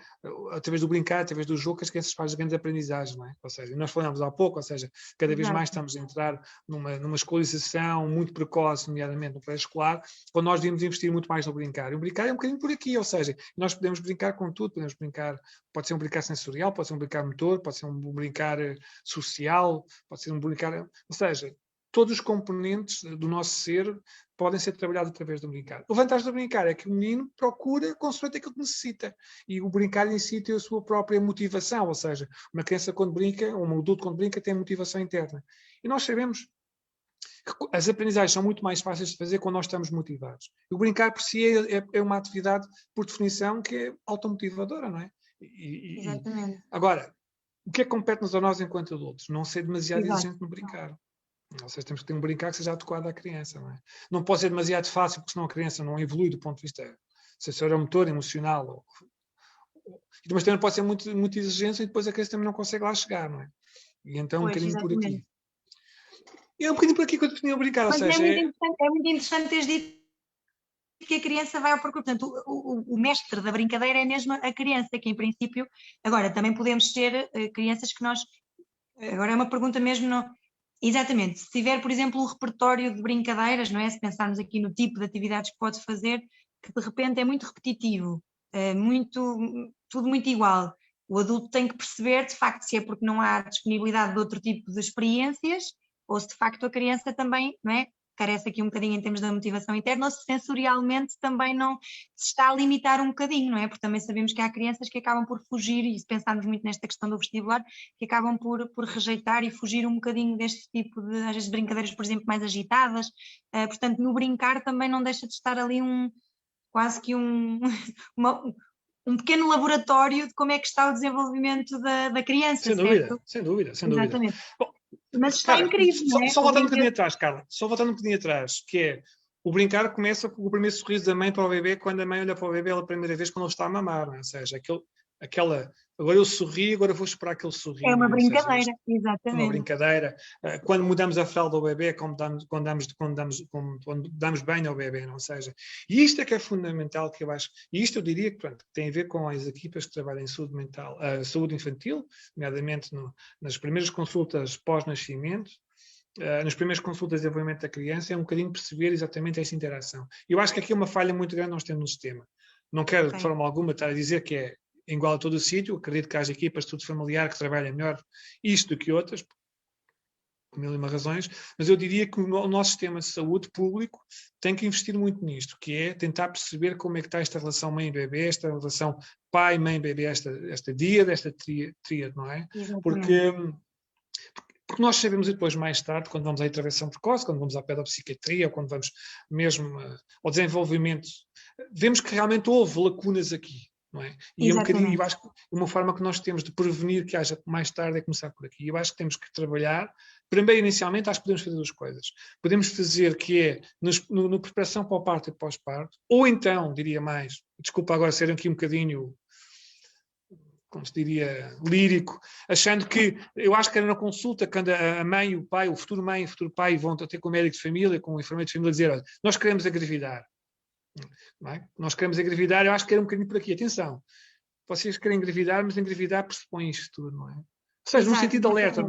[SPEAKER 1] através do brincar, através do jogo, que as crianças fazem as grandes aprendizagens, não é? Ou seja, nós falamos há pouco, ou seja, cada vez mais estamos a entrar numa escolarização muito precoce, nomeadamente no pré-escolar, quando nós devíamos investir muito mais no brincar. E o brincar é um bocadinho por aqui, ou seja, nós podemos brincar com tudo, podemos brincar, pode ser um brincar sensorial, pode ser um brincar motor, pode ser um brincar social, pode ser um brincar, ou seja, todos os componentes do nosso ser podem ser trabalhados através do brincar. A vantagem do brincar é que o menino procura consoante aquilo que necessita. E o brincar em si tem a sua própria motivação, ou seja, uma criança quando brinca, ou um adulto quando brinca, tem motivação interna. E nós sabemos que as aprendizagens são muito mais fáceis de fazer quando nós estamos motivados. E o brincar por si é uma atividade, por definição, que é automotivadora, não é?
[SPEAKER 2] Exatamente.
[SPEAKER 1] Agora, o que é que compete-nos a nós enquanto adultos? Não ser demasiado exigente no brincar. Ou seja, temos que ter um brincar que seja adequado à criança, não é? Não pode ser demasiado fácil, porque senão a criança não evolui do ponto de vista sensorial-motor, emocional. Mas também não pode ser muito exigência e depois a criança também não consegue lá chegar, não é? E então um bocadinho por aqui. É um bocadinho por aqui que eu defini o brincar, ou seja...
[SPEAKER 2] É muito interessante teres dito que a criança vai ao percurso. Portanto, o mestre da brincadeira é mesmo a criança, que em princípio... Agora, também podemos ter crianças que nós... Agora é uma pergunta mesmo... Exatamente. Se tiver, por exemplo, um repertório de brincadeiras, não é? Se pensarmos aqui no tipo de atividades que pode fazer, que de repente é muito repetitivo, tudo muito igual. O adulto tem que perceber, de facto, se é porque não há disponibilidade de outro tipo de experiências, ou se de facto a criança também, não é? Carece aqui um bocadinho em termos da motivação interna, ou se sensorialmente também não se está a limitar um bocadinho, não é? Porque também sabemos que há crianças que acabam por fugir, e se pensarmos muito nesta questão do vestibular, que acabam por rejeitar e fugir um bocadinho deste tipo de, às vezes, brincadeiras, por exemplo, mais agitadas. Portanto, no brincar também não deixa de estar ali quase que um pequeno laboratório de como é que está o desenvolvimento da criança,
[SPEAKER 1] sem
[SPEAKER 2] certo?
[SPEAKER 1] Sem dúvida.
[SPEAKER 2] Exatamente.
[SPEAKER 1] Bom,
[SPEAKER 2] mas está incrível, não é?
[SPEAKER 1] Só voltando um bocadinho atrás, Carla, que é, o brincar começa com o primeiro sorriso da mãe para o bebê, quando a mãe olha para o bebê pela primeira vez, quando ele está a mamar, não é? Ou seja, agora eu sorri, agora vou esperar que ele sorria.
[SPEAKER 2] É uma
[SPEAKER 1] Ou seja,
[SPEAKER 2] brincadeira,
[SPEAKER 1] é uma
[SPEAKER 2] exatamente.
[SPEAKER 1] brincadeira. Quando mudamos a fralda ao bebê, quando damos banho ao bebê, ou seja, e isto é que é fundamental, que eu acho, e isto eu diria que pronto, tem a ver com as equipas que trabalham em saúde mental, saúde infantil, nomeadamente nas primeiras consultas pós-nascimento, nas primeiras consultas de desenvolvimento da criança, é um bocadinho perceber exatamente essa interação. Eu acho que aqui é uma falha muito grande nós temos no sistema. Não quero de forma alguma estar a dizer que é igual a todo o sítio, acredito que haja equipas de estudo familiar que trabalhem melhor isto do que outras, por mil e uma razões, mas eu diria que o nosso sistema de saúde público tem que investir muito nisto, que é tentar perceber como é que está esta relação mãe-bebê, esta relação pai-mãe-bebê, esta díade, esta tríade, não é? Porque nós sabemos depois, mais tarde, quando vamos à intervenção precoce, quando vamos à pedopsiquiatria, ou quando vamos mesmo ao desenvolvimento, vemos que realmente houve lacunas aqui, não é? E é um bocadinho, eu acho que uma forma que nós temos de prevenir que haja mais tarde é começar por aqui. Eu acho que temos que trabalhar, primeiro, inicialmente, acho que podemos fazer duas coisas. Podemos fazer que é, na preparação para o parto e pós-parto, ou então, diria mais, desculpa agora ser aqui um bocadinho, como se diria, lírico, achando que, eu acho que era na consulta, quando a mãe e o pai, o futuro mãe e o futuro pai vão ter com o médico de família, com o enfermeiro de família, dizer, olha, nós queremos engravidar. Não é? Nós queremos engravidar, eu acho que era um bocadinho por aqui. Atenção, vocês querem engravidar, mas engravidar pressupõe isto tudo, não é? Ou seja, num sentido de alerta,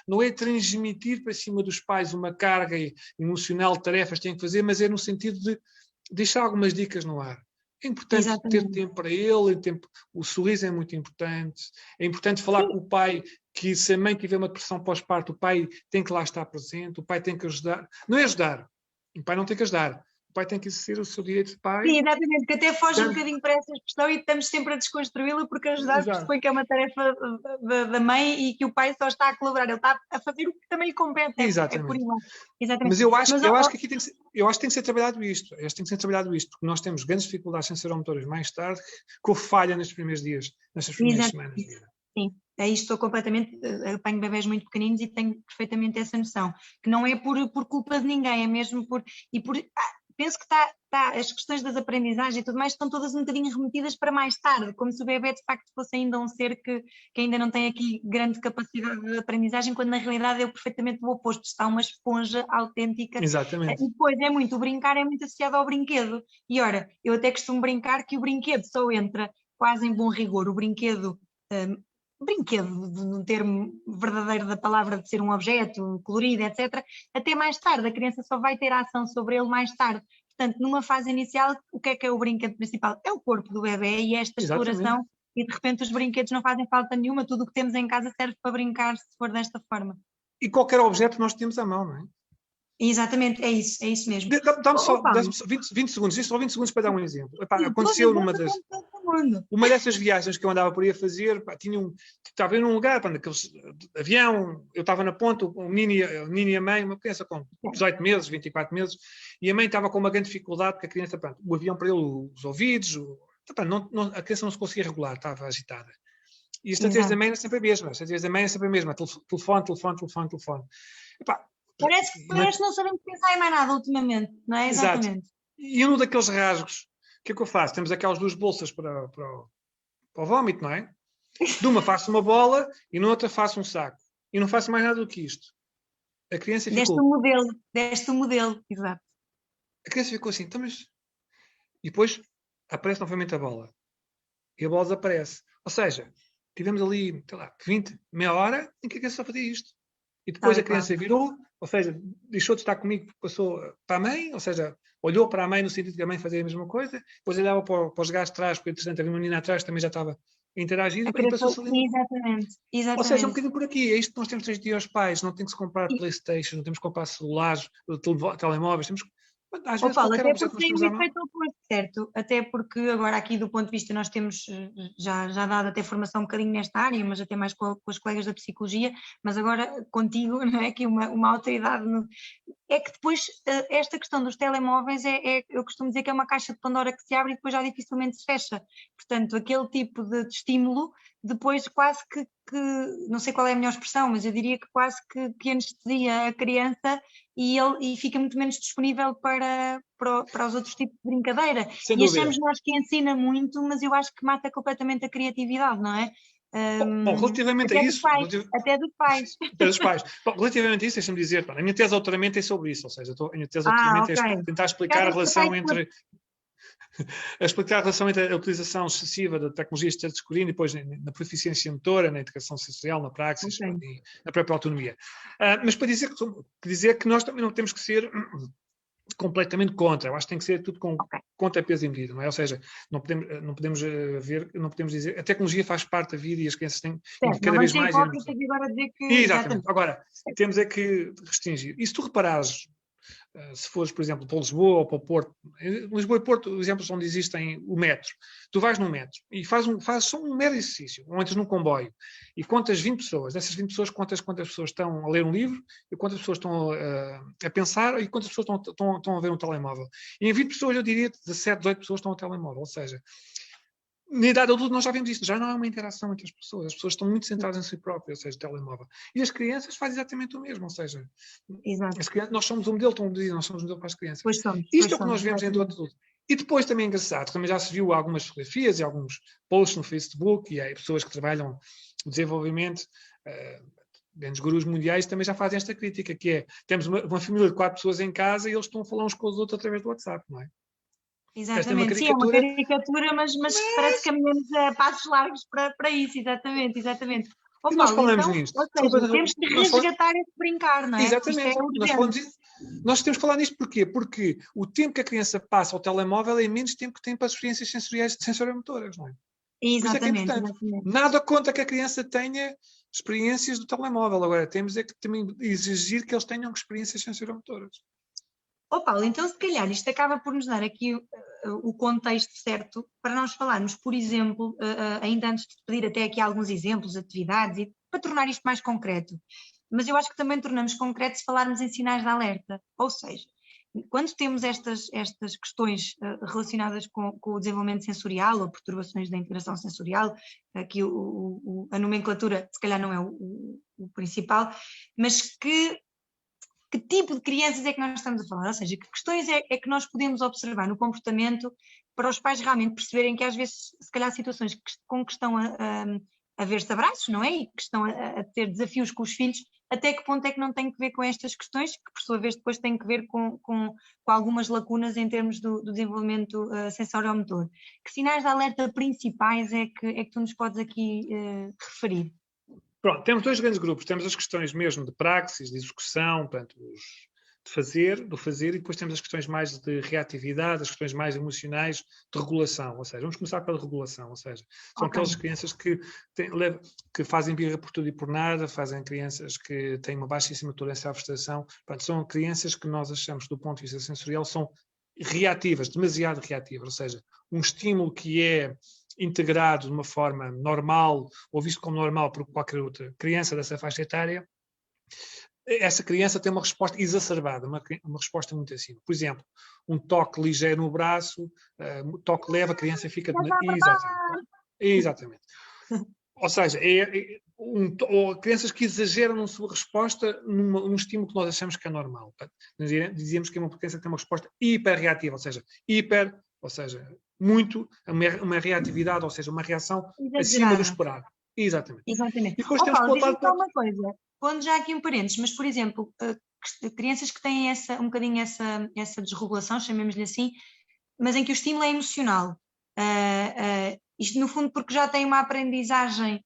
[SPEAKER 1] não é transmitir para cima dos pais uma carga emocional de tarefas que têm que fazer, mas é no sentido de deixar algumas dicas no ar. É importante ter tempo para ele, o sorriso é muito importante, é importante falar com o pai que se a mãe tiver uma depressão pós-parto, o pai tem que lá estar presente, o pai tem que ajudar. Não é ajudar, o pai não tem que ajudar. O pai tem que exercer o seu direito de pai.
[SPEAKER 2] Sim, exatamente, que até foge um bocadinho para essa expressão e estamos sempre a desconstruí-la porque ajudar pressupõe que é uma tarefa da mãe e que o pai só está a colaborar, ele está a fazer o que também lhe compete.
[SPEAKER 1] Exatamente.
[SPEAKER 2] É por igual. Exatamente.
[SPEAKER 1] Mas eu acho que aqui tem que ser trabalhado isto. Porque nós temos grandes dificuldades sensoromotores mais tarde que o falha nestes primeiros dias, nestas primeiras semanas.
[SPEAKER 2] Sim, aí estou completamente, apanho bebés muito pequeninos e tenho perfeitamente essa noção, que não é por culpa de ninguém, é mesmo penso que as questões das aprendizagens e tudo mais estão todas um bocadinho remetidas para mais tarde, como se o bebê de facto fosse ainda um ser que ainda não tem aqui grande capacidade de aprendizagem, quando na realidade é perfeitamente o oposto, está uma esponja autêntica.
[SPEAKER 1] Exatamente.
[SPEAKER 2] E depois o brincar é muito associado ao brinquedo, e ora, eu até costumo brincar que o brinquedo só entra quase em bom rigor, o brinquedo, no termo verdadeiro da palavra de ser um objeto colorido, etc., até mais tarde, a criança só vai ter ação sobre ele mais tarde. Portanto, numa fase inicial, o que é o brinquedo principal? É o corpo do bebê e esta exploração, e de repente os brinquedos não fazem falta nenhuma, tudo o que temos em casa serve para brincar, se for desta forma.
[SPEAKER 1] E qualquer objeto nós temos à mão, não é?
[SPEAKER 2] Exatamente, é isso mesmo.
[SPEAKER 1] Dá-me só 20 segundos, só 20 segundos para dar um exemplo. Aconteceu uma dessas viagens que eu andava por aí a fazer, estava em um lugar, naqueles avião, eu estava na ponta, o menino e a mãe, uma criança com 18 meses, 24 meses, e a mãe estava com uma grande dificuldade, porque a criança, o avião para ele, os ouvidos, a criança não se conseguia regular, estava agitada. E a estratégia da mãe era sempre a mesma, telefone.
[SPEAKER 2] Parece que não sabemos pensar em mais nada ultimamente, não é? Exatamente.
[SPEAKER 1] Exato. E um daqueles rasgos, o que é que eu faço? Temos aquelas duas bolsas para o vómito, não é? De uma faço uma bola e na outra faço um saco. E não faço mais nada do que isto. A criança ficou...
[SPEAKER 2] Deste o modelo, exato.
[SPEAKER 1] A criança ficou assim, então mas... E depois aparece novamente a bola. E a bola desaparece. Ou seja, tivemos ali, sei lá, meia hora em que a criança só fazia isto. E depois a criança virou, ou seja, deixou de estar comigo, passou para a mãe, ou seja, olhou para a mãe no sentido que a mãe fazia a mesma coisa, depois olhava para os gajos de trás, porque interessante, havia uma menina atrás que também já estava a interagir, e passou-se ali.
[SPEAKER 2] Exatamente.
[SPEAKER 1] Ou seja, um bocadinho por aqui, é isto que nós temos de dizer aos pais, não tem que se comprar Playstation, não temos que comprar celulares, telemóveis, temos que... Às vezes,
[SPEAKER 2] Paulo, até porque tem um efeito oposto, certo? Até porque agora aqui do ponto de vista nós temos já dado até formação um bocadinho nesta área, mas até mais com as colegas da psicologia, mas agora contigo, não é? Que uma autoridade... É que depois esta questão dos telemóveis eu costumo dizer que é uma caixa de Pandora que se abre e depois já dificilmente se fecha. Portanto, aquele tipo de estímulo depois quase que não sei qual é a melhor expressão, mas eu diria que quase que anestesia a criança e fica muito menos disponível para para os outros tipos de brincadeira.
[SPEAKER 1] Sem
[SPEAKER 2] e
[SPEAKER 1] dúvida.
[SPEAKER 2] achamos nós que ensina muito, mas eu acho que mata completamente a criatividade, não é?
[SPEAKER 1] Bom, relativamente a isso...
[SPEAKER 2] Até dos pais.
[SPEAKER 1] Até dos pais. Bom, relativamente a isso, deixa-me dizer, a minha tese de doutoramento é sobre isso, ou seja, a minha tese de doutoramento é tentar explicar a relação entre... a explicar a relação entre a utilização excessiva da tecnologia de touchscreen e depois na proficiência motora, na integração sensorial, na praxis, e na própria autonomia. Mas para dizer que nós também não temos que ser completamente contra. Eu acho que tem que ser tudo com conta, peso e medida, não é? Ou seja, não podemos dizer... A tecnologia faz parte da vida e as crianças têm cada vez mais...
[SPEAKER 2] Agora dizer que...
[SPEAKER 1] Exatamente. Agora, temos é que restringir. E se tu reparares, se fores, por exemplo, para Lisboa ou para o Porto, Lisboa e Porto, exemplos onde existem o metro, tu vais no metro e fazes só um mero exercício, ou entras num comboio e contas 20 pessoas, dessas 20 pessoas contas quantas pessoas estão a ler um livro, e quantas pessoas estão a pensar e quantas pessoas estão a ver um telemóvel. E em 20 pessoas eu diria 17, 18 pessoas estão ao telemóvel, ou seja, na idade adulta nós já vemos isto, já não há uma interação entre as pessoas estão muito centradas em si próprias, ou seja, telemóvel. E as crianças fazem exatamente o mesmo, ou seja, as crianças, nós somos um modelo, nós somos um modelo para as crianças. Isto é o que nós vemos em todo adulto. E depois também é engraçado, também já se viu algumas fotografias e alguns posts no Facebook, e há pessoas que trabalham o desenvolvimento, grandes gurus mundiais também já fazem esta crítica, que é, temos uma família de 4 pessoas em casa e eles estão a falar uns com os outros através do WhatsApp, não é?
[SPEAKER 2] Exatamente, sim, é uma caricatura, mas parece que caminhamos a passos largos para isso, exatamente.
[SPEAKER 1] E nós falamos nisto.
[SPEAKER 2] Ou seja, temos que resgatar esse brincar, não é?
[SPEAKER 1] Exatamente. Nós temos que falar nisto porquê? Porque o tempo que a criança passa ao telemóvel é menos tempo que tem para as experiências sensoriais sensorial-motoras, não é?
[SPEAKER 2] Exatamente,
[SPEAKER 1] por isso é que é importante. Nada conta que a criança tenha experiências do telemóvel. Agora, temos é que também exigir que eles tenham experiências sensorial-motoras.
[SPEAKER 2] Paulo, então se calhar isto acaba por nos dar aqui o contexto certo para nós falarmos, por exemplo, ainda antes de pedir até aqui alguns exemplos, atividades, e para tornar isto mais concreto. Mas eu acho que também tornamos concreto se falarmos em sinais de alerta, ou seja, quando temos estas questões relacionadas com o desenvolvimento sensorial ou perturbações da integração sensorial, aqui a nomenclatura se calhar não é o principal, mas que tipo de crianças é que nós estamos a falar? Ou seja, que questões é que nós podemos observar no comportamento para os pais realmente perceberem que às vezes, se calhar, situações com que estão a ver-se abraços, não é? E que estão a ter desafios com os filhos, até que ponto é que não tem que ver com estas questões, que por sua vez depois têm que ver com algumas lacunas em termos do desenvolvimento sensorial-motor. Que sinais de alerta principais é que tu nos podes aqui referir?
[SPEAKER 1] Pronto, temos 2 grandes grupos. Temos as questões mesmo de praxis, de execução, portanto, do fazer, e depois temos as questões mais de reatividade, as questões mais emocionais de regulação. Ou seja, vamos começar pela regulação, ou seja, são aquelas crianças que fazem birra por tudo e por nada, fazem crianças que têm uma baixíssima tolerância à frustração. Portanto, são crianças que nós achamos, do ponto de vista sensorial, são reativas, demasiado reativas, ou seja, um estímulo que é integrado de uma forma normal, ou visto como normal por qualquer outra criança dessa faixa etária, essa criança tem uma resposta exacerbada, uma resposta muito acima. Por exemplo, um toque ligeiro no braço, um toque leve, a criança fica... Exatamente. Ou seja, ou crianças que exageram na sua resposta num estímulo que nós achamos que é normal. Dizíamos que é uma criança que tem uma resposta hiperreativa, ou seja, muito, uma reatividade, ou seja, uma reação acima do esperado. Exatamente.
[SPEAKER 2] E depois temos que voltar para uma coisa, pondo já aqui um parênteses, mas, por exemplo, crianças que têm um bocadinho essa desregulação, chamemos-lhe assim, mas em que o estímulo é emocional. Isto, no fundo, porque já tem uma aprendizagem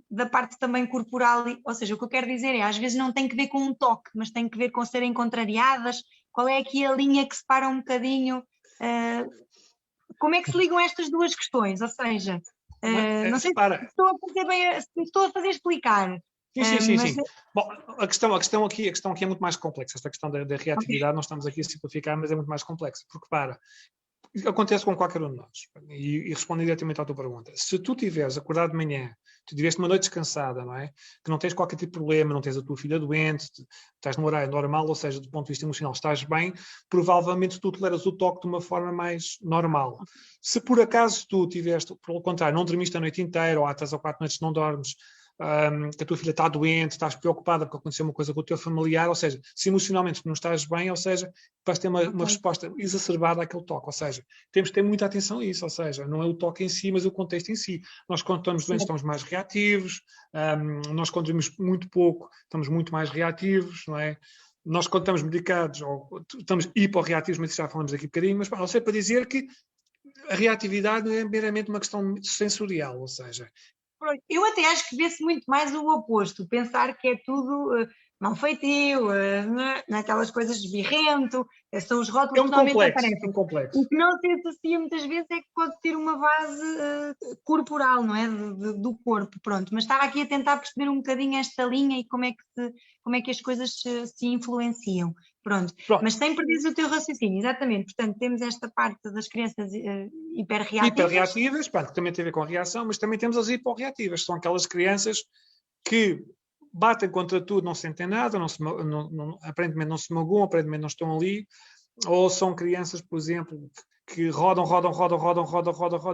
[SPEAKER 2] da parte também corporal, ou seja, o que eu quero dizer é, às vezes não tem que ver com um toque, mas tem que ver com serem contrariadas. Qual é aqui a linha que separa um bocadinho... como é que se ligam estas duas questões? Ou seja, não sei se estou a fazer explicar.
[SPEAKER 1] Sim. Bom, a questão aqui é muito mais complexa. Esta questão da reatividade, nós estamos aqui a simplificar, mas é muito mais complexa. Porque, acontece com qualquer um de nós. E respondendo diretamente à tua pergunta. Se tu tiveres acordado de manhã, tu tiveste uma noite descansada, não é? Que não tens qualquer tipo de problema, não tens a tua filha doente, estás no horário normal, ou seja, do ponto de vista emocional estás bem, provavelmente tu toleras o toque de uma forma mais normal. Se por acaso tu tiveste, pelo contrário, não dormiste a noite inteira, ou há 3 ou 4 noites não dormes, que a tua filha está doente, estás preocupada porque aconteceu uma coisa com o teu familiar, ou seja, se emocionalmente não estás bem, ou seja, vais ter uma resposta exacerbada àquele toque, ou seja, temos que ter muita atenção a isso, ou seja, não é o toque em si, mas o contexto em si. Nós quando estamos doentes estamos mais reativos, nós quando temos muito pouco estamos muito mais reativos, não é? Nós quando estamos medicados ou estamos hiporreativos, mas já falamos aqui um bocadinho, mas não sei, para dizer que a reatividade não é meramente uma questão sensorial, ou seja...
[SPEAKER 2] Eu até acho que vê-se muito mais o oposto, pensar que é tudo mal feitio, naquelas coisas de birrento, são os rótulos que normalmente aparecem.
[SPEAKER 1] É um complexo.
[SPEAKER 2] O que não se associa muitas vezes é que pode ter uma base corporal, não é? Do corpo, pronto. Mas estava aqui a tentar perceber um bocadinho esta linha e como é que as coisas se influenciam. Pronto. Mas sem perder o teu raciocínio, exatamente. Portanto, temos esta parte das crianças hiperreativas.
[SPEAKER 1] Hiperreativas, que também tem a ver com a reação, mas também temos as hiporreativas, são aquelas crianças que batem contra tudo, não sentem nada, aparentemente não se magoam, aparentemente não estão ali, ou são crianças, por exemplo, que rodam,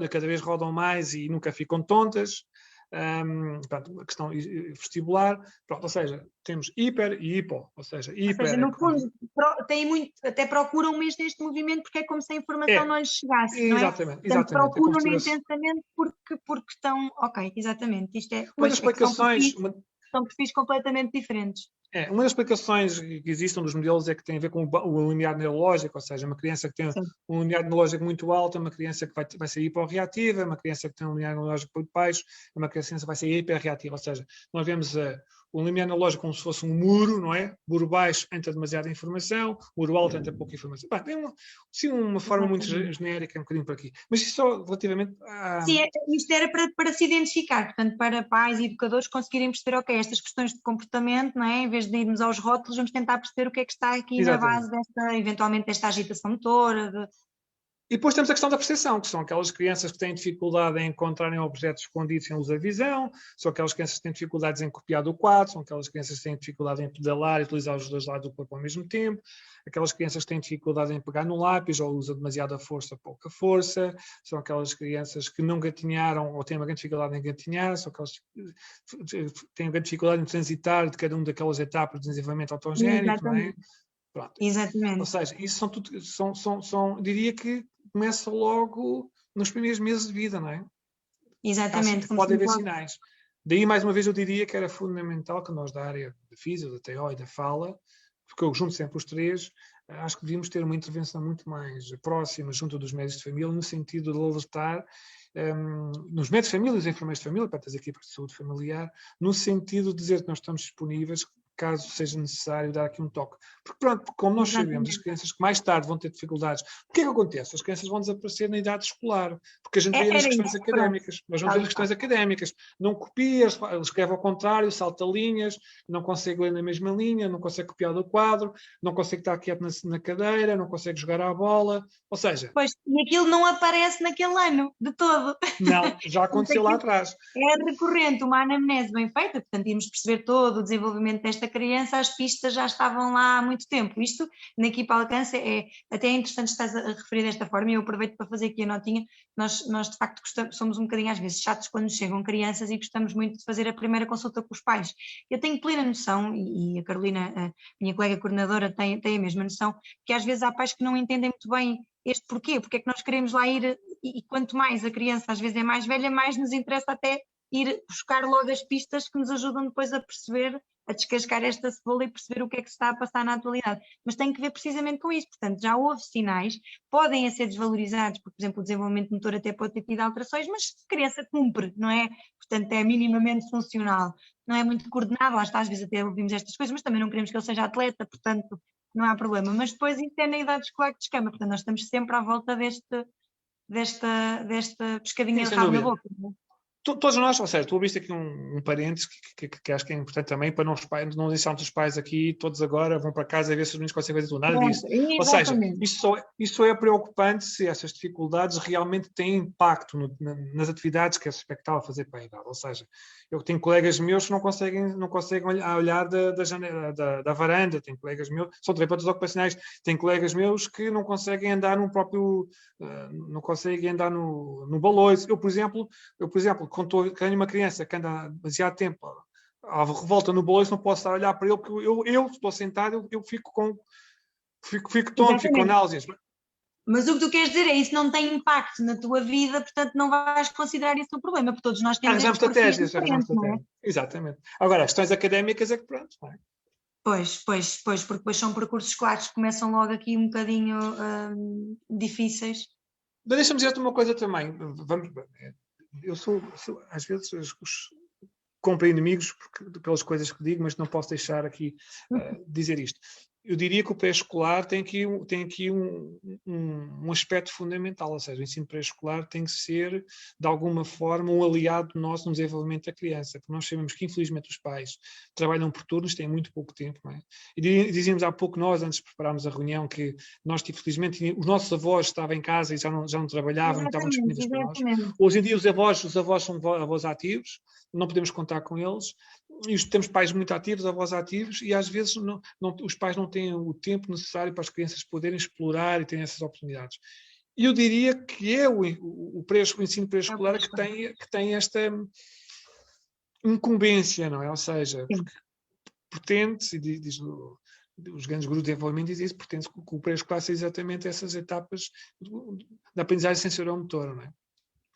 [SPEAKER 1] e cada vez rodam mais e nunca ficam tontas. Portanto, a questão vestibular, pronto, ou seja, temos hiper e hipo, ou seja,
[SPEAKER 2] no fundo, tem muito, até procuram mesmo este movimento porque é como se a informação não lhes chegasse,
[SPEAKER 1] exatamente,
[SPEAKER 2] não é? Portanto, procuram intensamente porque estão, ok, exatamente, isto é...
[SPEAKER 1] Uma das explicações...
[SPEAKER 2] São perfis completamente diferentes.
[SPEAKER 1] Uma das explicações que existem dos modelos é que tem a ver com o limiar neurológico, ou seja, uma criança que tem um limiar neurológico muito alto, é uma criança que vai ser hiporreativa, uma criança que tem um limiar neurológico muito baixo, é uma criança que vai ser hiperreativa, ou seja, nós vemos o limiar neurológico como se fosse um muro, não é? Muro baixo entra demasiada informação, muro alto entra pouca informação. Tem uma forma muito genérica, um bocadinho por aqui. Mas isso só relativamente a...
[SPEAKER 2] Sim, isto era para se identificar, portanto, para pais e educadores conseguirem perceber, ok, estas questões de comportamento, não é? Em vez de irmos aos rótulos, vamos tentar perceber o que é que está aqui na base eventualmente desta agitação motora.
[SPEAKER 1] E depois temos a questão da percepção, que são aquelas crianças que têm dificuldade em encontrarem objetos escondidos sem luz da visão, são aquelas crianças que têm dificuldades em copiar do quadro, são aquelas crianças que têm dificuldade em pedalar e utilizar os dois lados do corpo ao mesmo tempo, aquelas crianças que têm dificuldade em pegar no lápis ou usam demasiada força ou pouca força, são aquelas crianças que não gatinharam ou têm uma grande dificuldade em gatinhar, são aquelas que têm grande dificuldade em transitar de cada uma daquelas etapas de desenvolvimento autogénico, não é? Pronto.
[SPEAKER 2] Exatamente.
[SPEAKER 1] Ou seja, isso são tudo, diria que começa logo nos primeiros meses de vida, não é?
[SPEAKER 2] Exatamente.
[SPEAKER 1] Pode haver sinais. Daí, mais uma vez, eu diria que era fundamental que nós, da área da física, da TO e da fala, porque eu junto sempre os três, acho que devíamos ter uma intervenção muito mais próxima junto dos médicos de família, no sentido de alertar nos médicos de família e os enfermeiros de família, para as equipas de saúde familiar, no sentido de dizer que nós estamos disponíveis caso seja necessário dar aqui um toque. Porque pronto, como nós sabemos, as crianças que mais tarde vão ter dificuldades, o que é que acontece? As crianças vão desaparecer na idade escolar, porque a gente vê nas questões académicas, nós vamos ver nas questões académicas, não copia, escreve ao contrário, salta linhas, não consegue ler na mesma linha, não consegue copiar do quadro, não consegue estar quieto na cadeira, não consegue jogar à bola, ou seja...
[SPEAKER 2] Pois, e aquilo não aparece naquele ano, de todo.
[SPEAKER 1] Não, já aconteceu lá atrás.
[SPEAKER 2] É recorrente, uma anamnese bem feita, portanto íamos perceber todo o desenvolvimento desta criança, as pistas já estavam lá há muito tempo. Isto, na equipa Alcance, até é interessante estar a referir desta forma, e eu aproveito para fazer aqui a notinha. Nós de facto somos um bocadinho às vezes chatos quando chegam crianças e gostamos muito de fazer a primeira consulta com os pais. Eu tenho plena noção, e a Carolina, a minha colega coordenadora, tem a mesma noção, que às vezes há pais que não entendem muito bem este porquê, porque é que nós queremos lá ir, e quanto mais a criança às vezes é mais velha, mais nos interessa até ir buscar logo as pistas que nos ajudam depois a perceber, a descascar esta cebola e perceber o que é que se está a passar na atualidade. Mas tem que ver precisamente com isso. Portanto, já houve sinais, podem ser desvalorizados, porque, por exemplo, o desenvolvimento motor até pode ter tido alterações, mas a criança cumpre, não é? Portanto, é minimamente funcional. Não é muito coordenado, lá está, às vezes até ouvimos estas coisas, mas também não queremos que ele seja atleta, portanto, não há problema. Mas depois isso é na idade escolar que descama. Portanto, nós estamos sempre à volta desta pescadinha de rabo na boca. Não é?
[SPEAKER 1] Todos nós, ou seja, tu ouviste aqui um parênteses que acho que é importante também, para não deixarmos os pais aqui, todos agora vão para casa a ver se os meninos conseguem fazer tudo, nada disso. Ou seja, isso é preocupante se essas dificuldades realmente têm impacto nas atividades que é expectável fazer para a idade. Ou seja, eu tenho colegas meus que não conseguem olhar da janela, da varanda, tenho colegas meus, são terapeutas ocupacionais, tenho colegas meus que não conseguem andar no próprio, não conseguem andar no baloiço. Eu, por exemplo, quando tenho uma criança que anda demasiado tempo à revolta no bolso, não posso estar a olhar para ele, porque eu estou sentado, eu fico tonto, fico com náuseas.
[SPEAKER 2] Mas o que tu queres dizer é isso não tem impacto na tua vida, portanto não vais considerar isso um problema, porque todos nós temos
[SPEAKER 1] Arranjamos
[SPEAKER 2] estes perfis
[SPEAKER 1] estratégias,
[SPEAKER 2] diferentes, não é?
[SPEAKER 1] Exatamente. Agora, as questões académicas é que pronto, não é?
[SPEAKER 2] Pois, porque depois são percursos escolares que começam logo aqui um bocadinho difíceis.
[SPEAKER 1] Mas deixa-me dizer-te uma coisa também. Eu sou às vezes, compro inimigos pelas coisas que digo, mas não posso deixar aqui dizer isto. Eu diria que o pré-escolar tem aqui um aspecto fundamental, ou seja, o ensino pré-escolar tem que ser, de alguma forma, um aliado nosso no desenvolvimento da criança, porque nós sabemos que, infelizmente, os pais trabalham por turnos, têm muito pouco tempo, não é? E dizíamos há pouco nós, antes de prepararmos a reunião, que nós, infelizmente, os nossos avós estavam em casa e já não trabalhavam, não estavam disponíveis para nós. Hoje em dia, os avós são avós ativos, não podemos contar com eles, e temos pais muito ativos, avós ativos, e às vezes os pais não têm o tempo necessário para as crianças poderem explorar e terem essas oportunidades. E eu diria que é o ensino pré-escolar que tem esta incumbência, não é? Ou seja, pretende-se, e diz os grandes grupos de desenvolvimento dizem isso, pretende-se que o pré-escolar seja exatamente essas etapas da aprendizagem sensorial-motora, não é?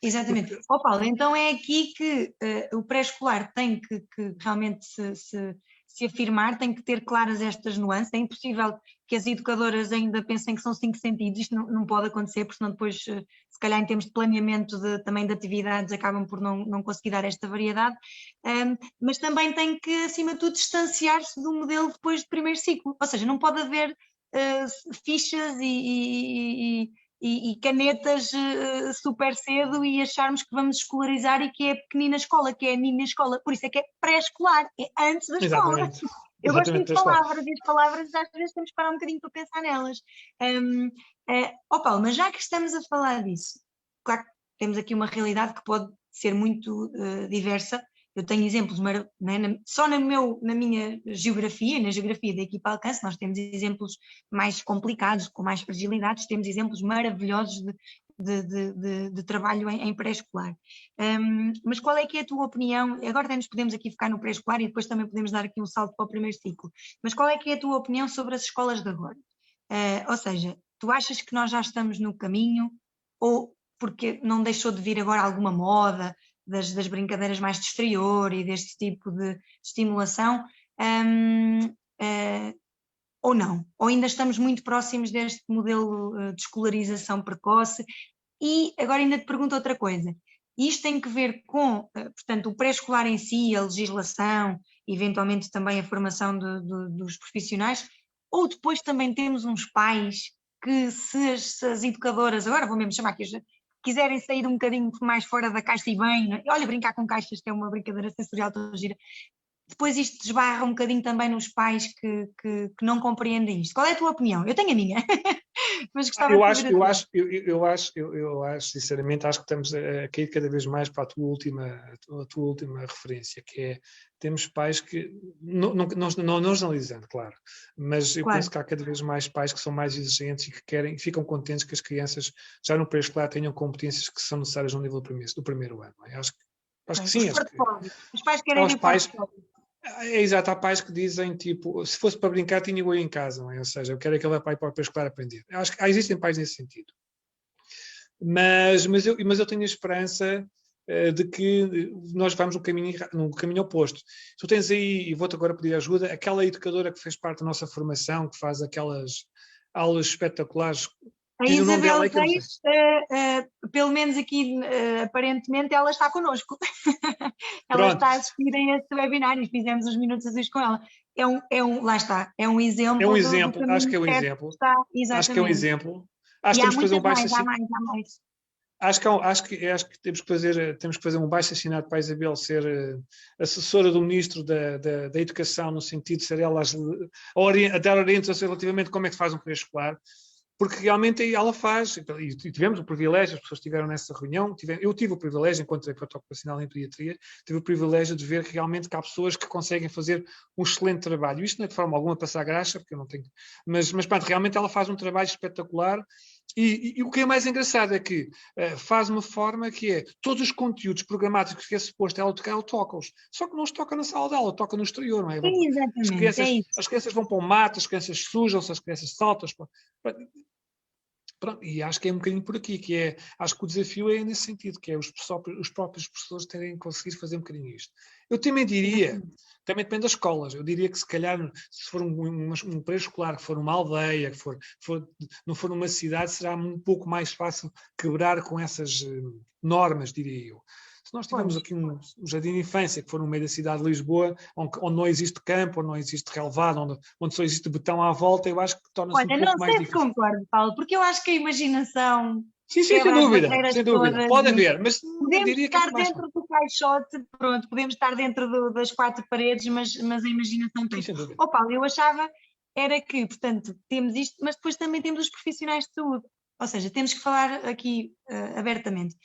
[SPEAKER 2] Exatamente. Paulo, então é aqui que o pré-escolar tem que realmente se afirmar, tem que ter claras estas nuances. É impossível que as educadoras ainda pensem que são 5 sentidos, isto não pode acontecer, porque senão depois, se calhar em termos de planeamento também de atividades, acabam por não conseguir dar esta variedade, mas também tem que, acima de tudo, distanciar-se do modelo depois de primeiro ciclo, ou seja, não pode haver fichas e canetas super cedo e acharmos que vamos escolarizar e que é a pequenina escola, que é a minha escola, por isso é que é pré-escolar, é antes da escola.
[SPEAKER 1] Exatamente.
[SPEAKER 2] Eu gosto muito de palavras, e as palavras às vezes temos que parar um bocadinho para pensar nelas. Paulo, mas já que estamos a falar disso, claro que temos aqui uma realidade que pode ser muito diversa. Eu tenho exemplos, né, só na minha geografia, na geografia da equipa Alcance, nós temos exemplos mais complicados, com mais fragilidades, temos exemplos maravilhosos de trabalho em pré-escolar. Mas qual é que é a tua opinião? Agora até nos podemos aqui ficar no pré-escolar e depois também podemos dar aqui um salto para o primeiro ciclo. Mas qual é que é a tua opinião sobre as escolas de agora? Ou seja, tu achas que nós já estamos no caminho ou porque não deixou de vir agora alguma moda das brincadeiras mais de exterior e deste tipo de estimulação, ou não? Ou ainda estamos muito próximos deste modelo de escolarização precoce? E agora ainda te pergunto outra coisa. Isto tem que ver com, portanto, o pré-escolar em si, a legislação, eventualmente também a formação dos profissionais, ou depois também temos uns pais que se as educadoras, agora vou mesmo chamar aqui, quiserem sair um bocadinho mais fora da caixa e bem, olha, brincar com caixas que é uma brincadeira sensorial tão gira, depois isto desbarra um bocadinho também nos pais que não compreendem isto. Qual é a tua opinião? Eu tenho a minha. Mas gostava
[SPEAKER 1] eu acho, sinceramente, acho que estamos a cair cada vez mais para a tua última referência, que é, temos pais que, não generalizando, claro, mas eu penso que há cada vez mais pais que são mais exigentes e que ficam contentes que as crianças já no pré-escolar tenham competências que são necessárias no nível do primeiro ano. É? Acho que sim.
[SPEAKER 2] Os pais querem ver
[SPEAKER 1] É exato, há pais que dizem, tipo, se fosse para brincar, tinha eu em casa, não é? Ou seja, eu quero é que ele vá para o pré-escolar aprender. Acho que existem pais nesse sentido. Mas eu tenho a esperança de que nós vamos no caminho oposto. Se tu tens aí, e vou-te agora pedir ajuda, aquela educadora que fez parte da nossa formação, que faz aquelas aulas espetaculares.
[SPEAKER 2] A Isabel Reis, pelo menos aqui, aparentemente, ela está connosco. Ela está a assistir a este webinar e fizemos os Minutos Azuis com ela. Lá está, é um exemplo.
[SPEAKER 1] É um exemplo, acho que é um exemplo. Acho que é um exemplo. Acho que temos que fazer um baixo assinado. Acho que temos que fazer um baixo assinado para a Isabel ser assessora do Ministro da Educação, no sentido de ser ela a dar orientações relativamente a como é que se faz um pré-escolar. Porque realmente ela faz, e tivemos o privilégio, as pessoas estiveram nessa reunião, eu tive o privilégio, enquanto terapeuta ocupacional em pediatria, tive o privilégio de ver que realmente há pessoas que conseguem fazer um excelente trabalho. Isto não é de forma alguma passar graxa, porque eu não tenho... Mas pronto, realmente ela faz um trabalho espetacular E o que é mais engraçado é que faz uma forma que é todos os conteúdos programáticos que é suposto ela tocar, ela toca-os. Só que não os toca na sala dela, toca no exterior, não é?
[SPEAKER 2] Exatamente, é isso.
[SPEAKER 1] As crianças vão para o mato, as crianças sujam-se, as crianças saltam. Pronto, e acho que é um bocadinho por aqui, que é, acho que o desafio é nesse sentido, que é os próprios professores terem conseguido fazer um bocadinho isto. Eu também diria, também depende das escolas, eu diria que se calhar, se for um pré-escolar, que for uma aldeia, que não for numa cidade, será um pouco mais fácil quebrar com essas normas, diria eu. Se nós tivermos aqui um jardim de infância que for no meio da cidade de Lisboa, onde não existe campo, onde não existe relevado, onde só existe betão à volta, eu acho que torna-se um pouco mais difícil.
[SPEAKER 2] Não sei se concordo, Paulo, porque eu acho que a imaginação
[SPEAKER 1] sim, sem dúvida, sem dúvida.
[SPEAKER 2] Todas,
[SPEAKER 1] pode haver, mas
[SPEAKER 2] podemos
[SPEAKER 1] diria
[SPEAKER 2] estar
[SPEAKER 1] que é
[SPEAKER 2] dentro do caixote, pronto, podemos estar dentro das quatro paredes, mas a imaginação tem.
[SPEAKER 1] Sem dúvida.
[SPEAKER 2] Paulo, eu achava era que, portanto, temos isto, mas depois também temos os profissionais de saúde, ou seja, temos que falar aqui abertamente.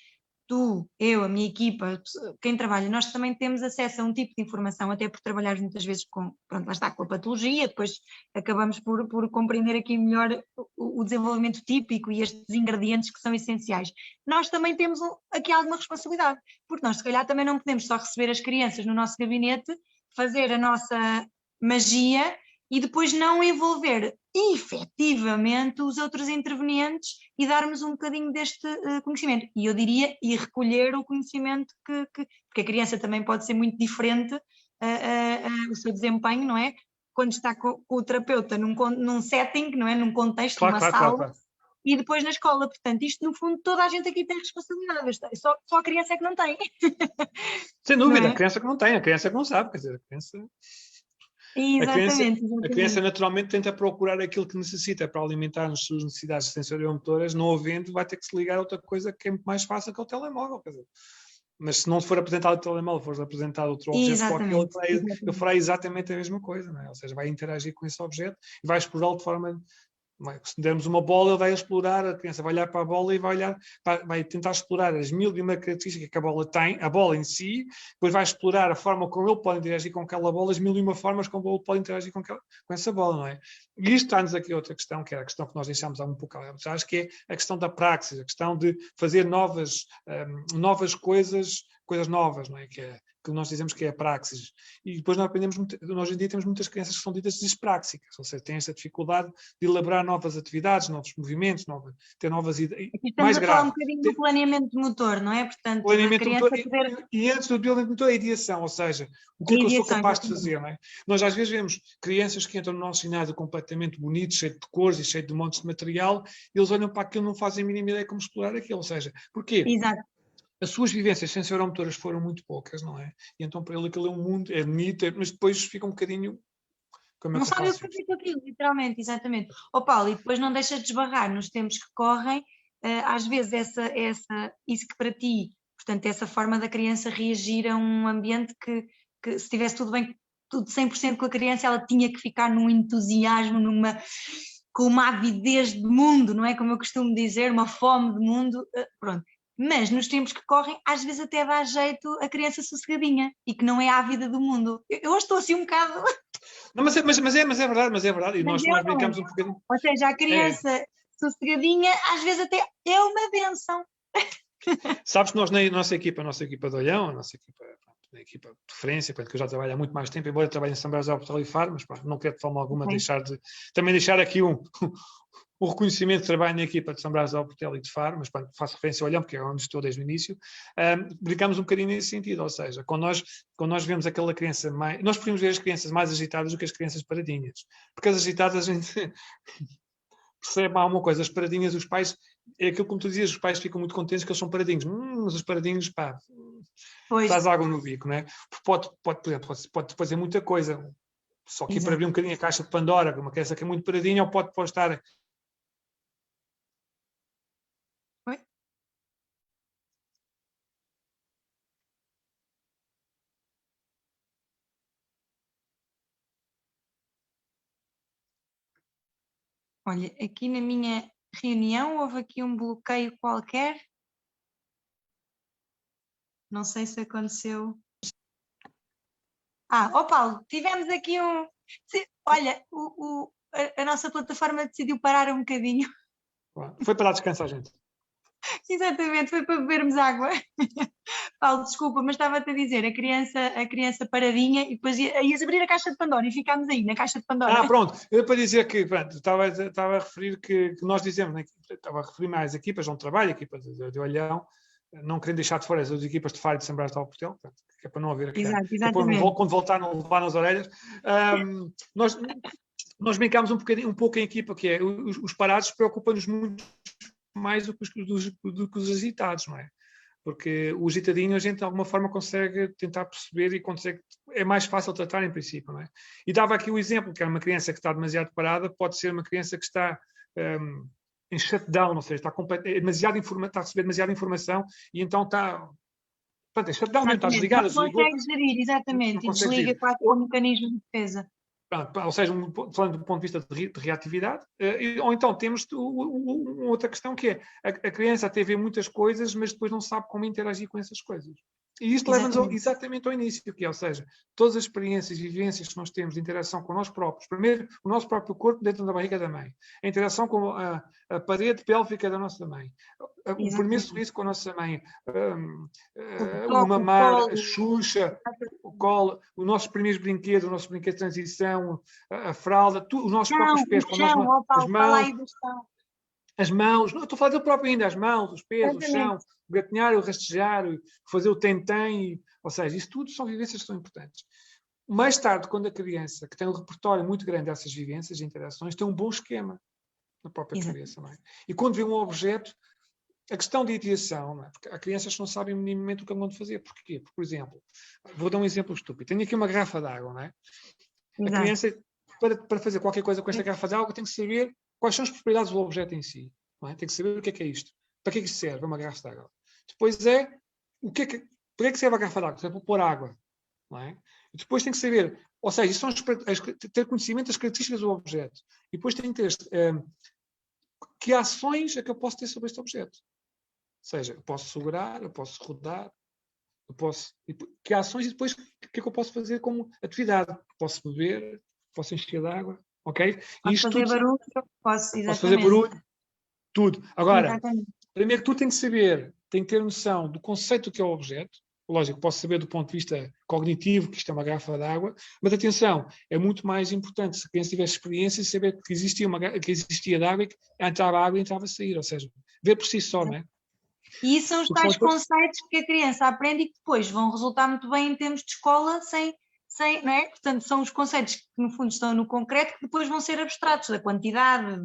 [SPEAKER 2] Tu, eu, a minha equipa, quem trabalha, nós também temos acesso a um tipo de informação, até por trabalhar muitas vezes com, pronto, lá está, com a patologia, depois acabamos por compreender aqui melhor o desenvolvimento típico e estes ingredientes que são essenciais. Nós também temos aqui alguma responsabilidade, porque nós se calhar também não podemos só receber as crianças no nosso gabinete, fazer a nossa magia e depois não envolver efetivamente os outros intervenientes e darmos um bocadinho deste conhecimento. E eu diria, e recolher o conhecimento porque a criança também pode ser muito diferente o seu desempenho, não é? Quando está com o terapeuta num setting, não é? Num contexto, numa sala. Claro. E depois na escola, portanto, isto no fundo toda a gente aqui tem responsabilidade, só a criança é que não tem.
[SPEAKER 1] Sem dúvida, a criança que não tem, a criança que não sabe, quer dizer, a criança...
[SPEAKER 2] Exatamente.
[SPEAKER 1] A criança naturalmente tenta procurar aquilo que necessita para alimentar as suas necessidades sensoriomotoras, não havendo, vai ter que se ligar a outra coisa que é muito mais fácil, que é o telemóvel. Quer dizer. Mas se não for apresentado o telemóvel, for apresentado outro objeto qualquer, ele fará exatamente a mesma coisa, não é? Ou seja, vai interagir com esse objeto e vai explorá-lo de forma... Se dermos uma bola, ele vai explorar, a criança vai olhar para a bola e vai tentar explorar as 1001 características que a bola tem, a bola em si, depois vai explorar a forma como ele pode interagir com aquela bola, as 1001 formas como ele pode interagir com essa bola, não é? E isto está-nos aqui outra questão, que era a questão que nós deixámos há um pouco atrás, que é a questão da praxis, a questão de fazer novas coisas novas, não é? Que nós dizemos que é a praxis. E depois nós hoje em dia temos muitas crianças que são ditas dispráxicas, ou seja, têm esta dificuldade de elaborar novas atividades, novos movimentos, ter novas ideias.
[SPEAKER 2] Estamos a falar um bocadinho do planeamento motor, não é? Portanto,
[SPEAKER 1] planeamento motor, e antes do planeamento motor, a ideação, ou seja, o que é que eu sou capaz de fazer, não é? Nós às vezes vemos crianças que entram no nosso ginásio completamente bonitos, cheio de cores e cheio de montes de material, e eles olham para aquilo e não fazem a mínima ideia como explorar aquilo, ou seja, porquê?
[SPEAKER 2] Exato.
[SPEAKER 1] As suas vivências sensoromotoras foram muito poucas, não é? E então para ele aquilo é um mundo, é bonito, mas depois fica um bocadinho...
[SPEAKER 2] Não sabe o que fazer com aquilo, literalmente, exatamente. Paulo, e depois não deixa de esbarrar nos tempos que correm, às vezes isso que para ti, portanto, essa forma da criança reagir a um ambiente que se estivesse tudo bem, tudo 100% com a criança, ela tinha que ficar num entusiasmo, com uma avidez de mundo, não é? Como eu costumo dizer, uma fome de mundo, pronto. Mas nos tempos que correm, às vezes até dá jeito a criança sossegadinha e que não é ávida do mundo. Eu hoje estou assim um bocado...
[SPEAKER 1] Não, mas é verdade. E nós brincamos um bocadinho.
[SPEAKER 2] Ou seja, a criança sossegadinha, às vezes até é uma benção.
[SPEAKER 1] Sabes que nós na nossa equipa de Olhão, a equipa de referência, que eu já trabalho há muito mais tempo, embora trabalhe em São Brás de Alportel e Faro, mas não quero de forma alguma deixar aqui o reconhecimento de trabalho na equipa de São Brás de Alportel e de Faro, mas faço referência ao Olhão, porque é onde estou desde o início, brincamos um bocadinho nesse sentido, ou seja, quando nós vemos aquela criança mais... Nós preferimos ver as crianças mais agitadas do que as crianças paradinhas, porque as agitadas a gente percebe alguma coisa, as paradinhas, os pais, é aquilo como tu dizias, os pais ficam muito contentes que eles são paradinhos, mas os paradinhos, faz água no bico, não é? Pode fazer muita coisa, só que para abrir um bocadinho a caixa de Pandora, uma criança que é muito paradinha, ou pode estar...
[SPEAKER 2] Olha, aqui na minha reunião houve aqui um bloqueio qualquer. Não sei se aconteceu. Paulo, tivemos aqui um... Olha, a nossa plataforma decidiu parar um bocadinho.
[SPEAKER 1] Foi para dar descanso à gente.
[SPEAKER 2] Exatamente, foi para bebermos água. Paulo, desculpa, mas estava-te a dizer, a criança paradinha e depois ias abrir a caixa de Pandora e ficámos aí na caixa de Pandora.
[SPEAKER 1] Pronto, eu para dizer que, pronto, estava a referir que nós dizemos, né, estava a referir mais equipas onde trabalho, equipas de Olhão, não querendo deixar de fora as equipas de Faro e de São Brás de Alportel, que é para não haver aqui, quando voltar não levar nas orelhas. Nós brincámos um pouco em equipa, que é, os parados preocupam-nos muito mais do que os agitados, não é? Porque o agitadinho a gente de alguma forma consegue tentar perceber e é mais fácil tratar em princípio, não é? E dava aqui o exemplo, que é uma criança que está demasiado parada, pode ser uma criança que está em shutdown, ou seja, está a receber demasiada informação e então está... Portanto, é shutdown, está desligada.
[SPEAKER 2] Não consegue gerir, exatamente, e desliga quase com o mecanismo de defesa.
[SPEAKER 1] Ou seja, falando do ponto de vista de reatividade, ou então temos outra questão que é, a criança até vê muitas coisas, mas depois não sabe como interagir com essas coisas. E isto leva-nos exatamente ao início, que é, ou seja, todas as experiências e vivências que nós temos de interação com nós próprios, primeiro o nosso próprio corpo dentro da barriga da mãe, a interação com a parede pélvica da nossa mãe, o primeiro sorriso com a nossa mãe, o mamar, a xuxa, o colo, os nossos primeiros brinquedos, o nosso brinquedo de transição, a fralda, os nossos próprios pés, as mãos, não estou a falar dele próprio ainda, as mãos, os pés, o chão, o gatinhar, o rastejar, fazer o tem-tem, ou seja, isso tudo são vivências que são importantes. Mais tarde, quando a criança, que tem um repertório muito grande dessas vivências e interações, tem um bom esquema na própria cabeça, não é? E quando vê um objeto, a questão de ideação, não é? Porque há crianças que não sabem minimamente o que vão fazer. Porquê? Porque, por exemplo, vou dar um exemplo estúpido. Tenho aqui uma garrafa de água, não é? A criança, para fazer qualquer coisa com esta garrafa de água, tem que saber quais são as propriedades do objeto em si. Não é? Tem que saber o que é isto. Para que é que isto serve? Uma garrafa de água. Depois para que é que serve a garrafa de água? Por exemplo, pôr água. Não é? E depois tem que saber, ou seja, são ter conhecimento das características do objeto. E depois tem que ter que ações é que eu posso ter sobre este objeto. Ou seja, eu posso segurar, eu posso rodar, que ações e depois o que é que eu posso fazer como atividade? Posso beber, posso encher de água, ok?
[SPEAKER 2] Posso fazer barulho, posso
[SPEAKER 1] fazer barulho, tudo. Agora,
[SPEAKER 2] exatamente.
[SPEAKER 1] Primeiro que tudo tem que saber, tem que ter noção do conceito do que é o objeto. Lógico, posso saber do ponto de vista cognitivo que isto é uma garrafa de água, mas atenção, é muito mais importante se a criança tivesse experiência de saber que existia de água e que entrava água e entrava a sair, ou seja, ver por si só, não é?
[SPEAKER 2] E isso são os tais conceitos que a criança aprende e que depois vão resultar muito bem em termos de escola não é? Portanto, são os conceitos que no fundo estão no concreto que depois vão ser abstratos, da quantidade,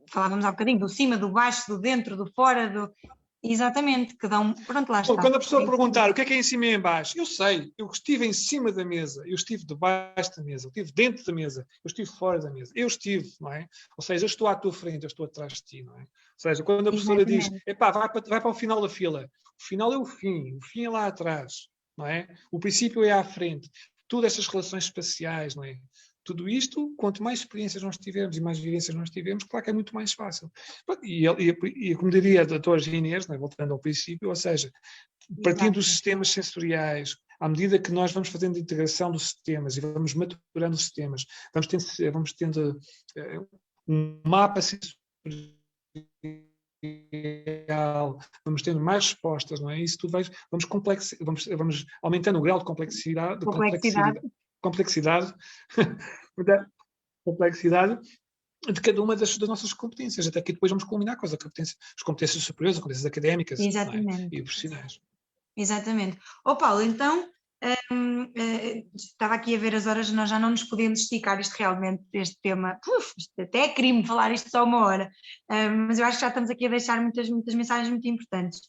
[SPEAKER 2] falávamos há bocadinho, do cima, do baixo, do dentro, do fora, exatamente, que dão, pronto, lá está.
[SPEAKER 1] Quando a pessoa perguntar o que é em cima e em baixo, eu sei, eu estive em cima da mesa, eu estive debaixo da mesa, eu estive dentro da mesa, eu estive fora da mesa, eu estive, não é? Ou seja, eu estou à tua frente, eu estou atrás de ti, não é? Ou seja, quando a professora diz, epá, vai para o final da fila, o final é o fim é lá atrás, não é? O princípio é à frente, todas estas relações espaciais, não é? Tudo isto, quanto mais experiências nós tivermos e mais vivências nós tivermos, claro que é muito mais fácil. E como diria a doutora Ginês, né, voltando ao princípio, ou seja, partindo dos sistemas sensoriais, à medida que nós vamos fazendo a integração dos sistemas e vamos maturando os sistemas, vamos tendo um mapa sensorial, vamos tendo mais respostas, não é? Isso tudo vamos aumentando o grau de complexidade de cada uma das nossas competências, até que depois vamos culminar com as competências superiores, as competências académicas,
[SPEAKER 2] exatamente,
[SPEAKER 1] e profissionais.
[SPEAKER 2] Exatamente. Paulo, então, estava aqui a ver as horas, nós já não nos podemos esticar isto realmente, este tema, até é crime falar isto só uma hora, mas eu acho que já estamos aqui a deixar muitas mensagens muito importantes.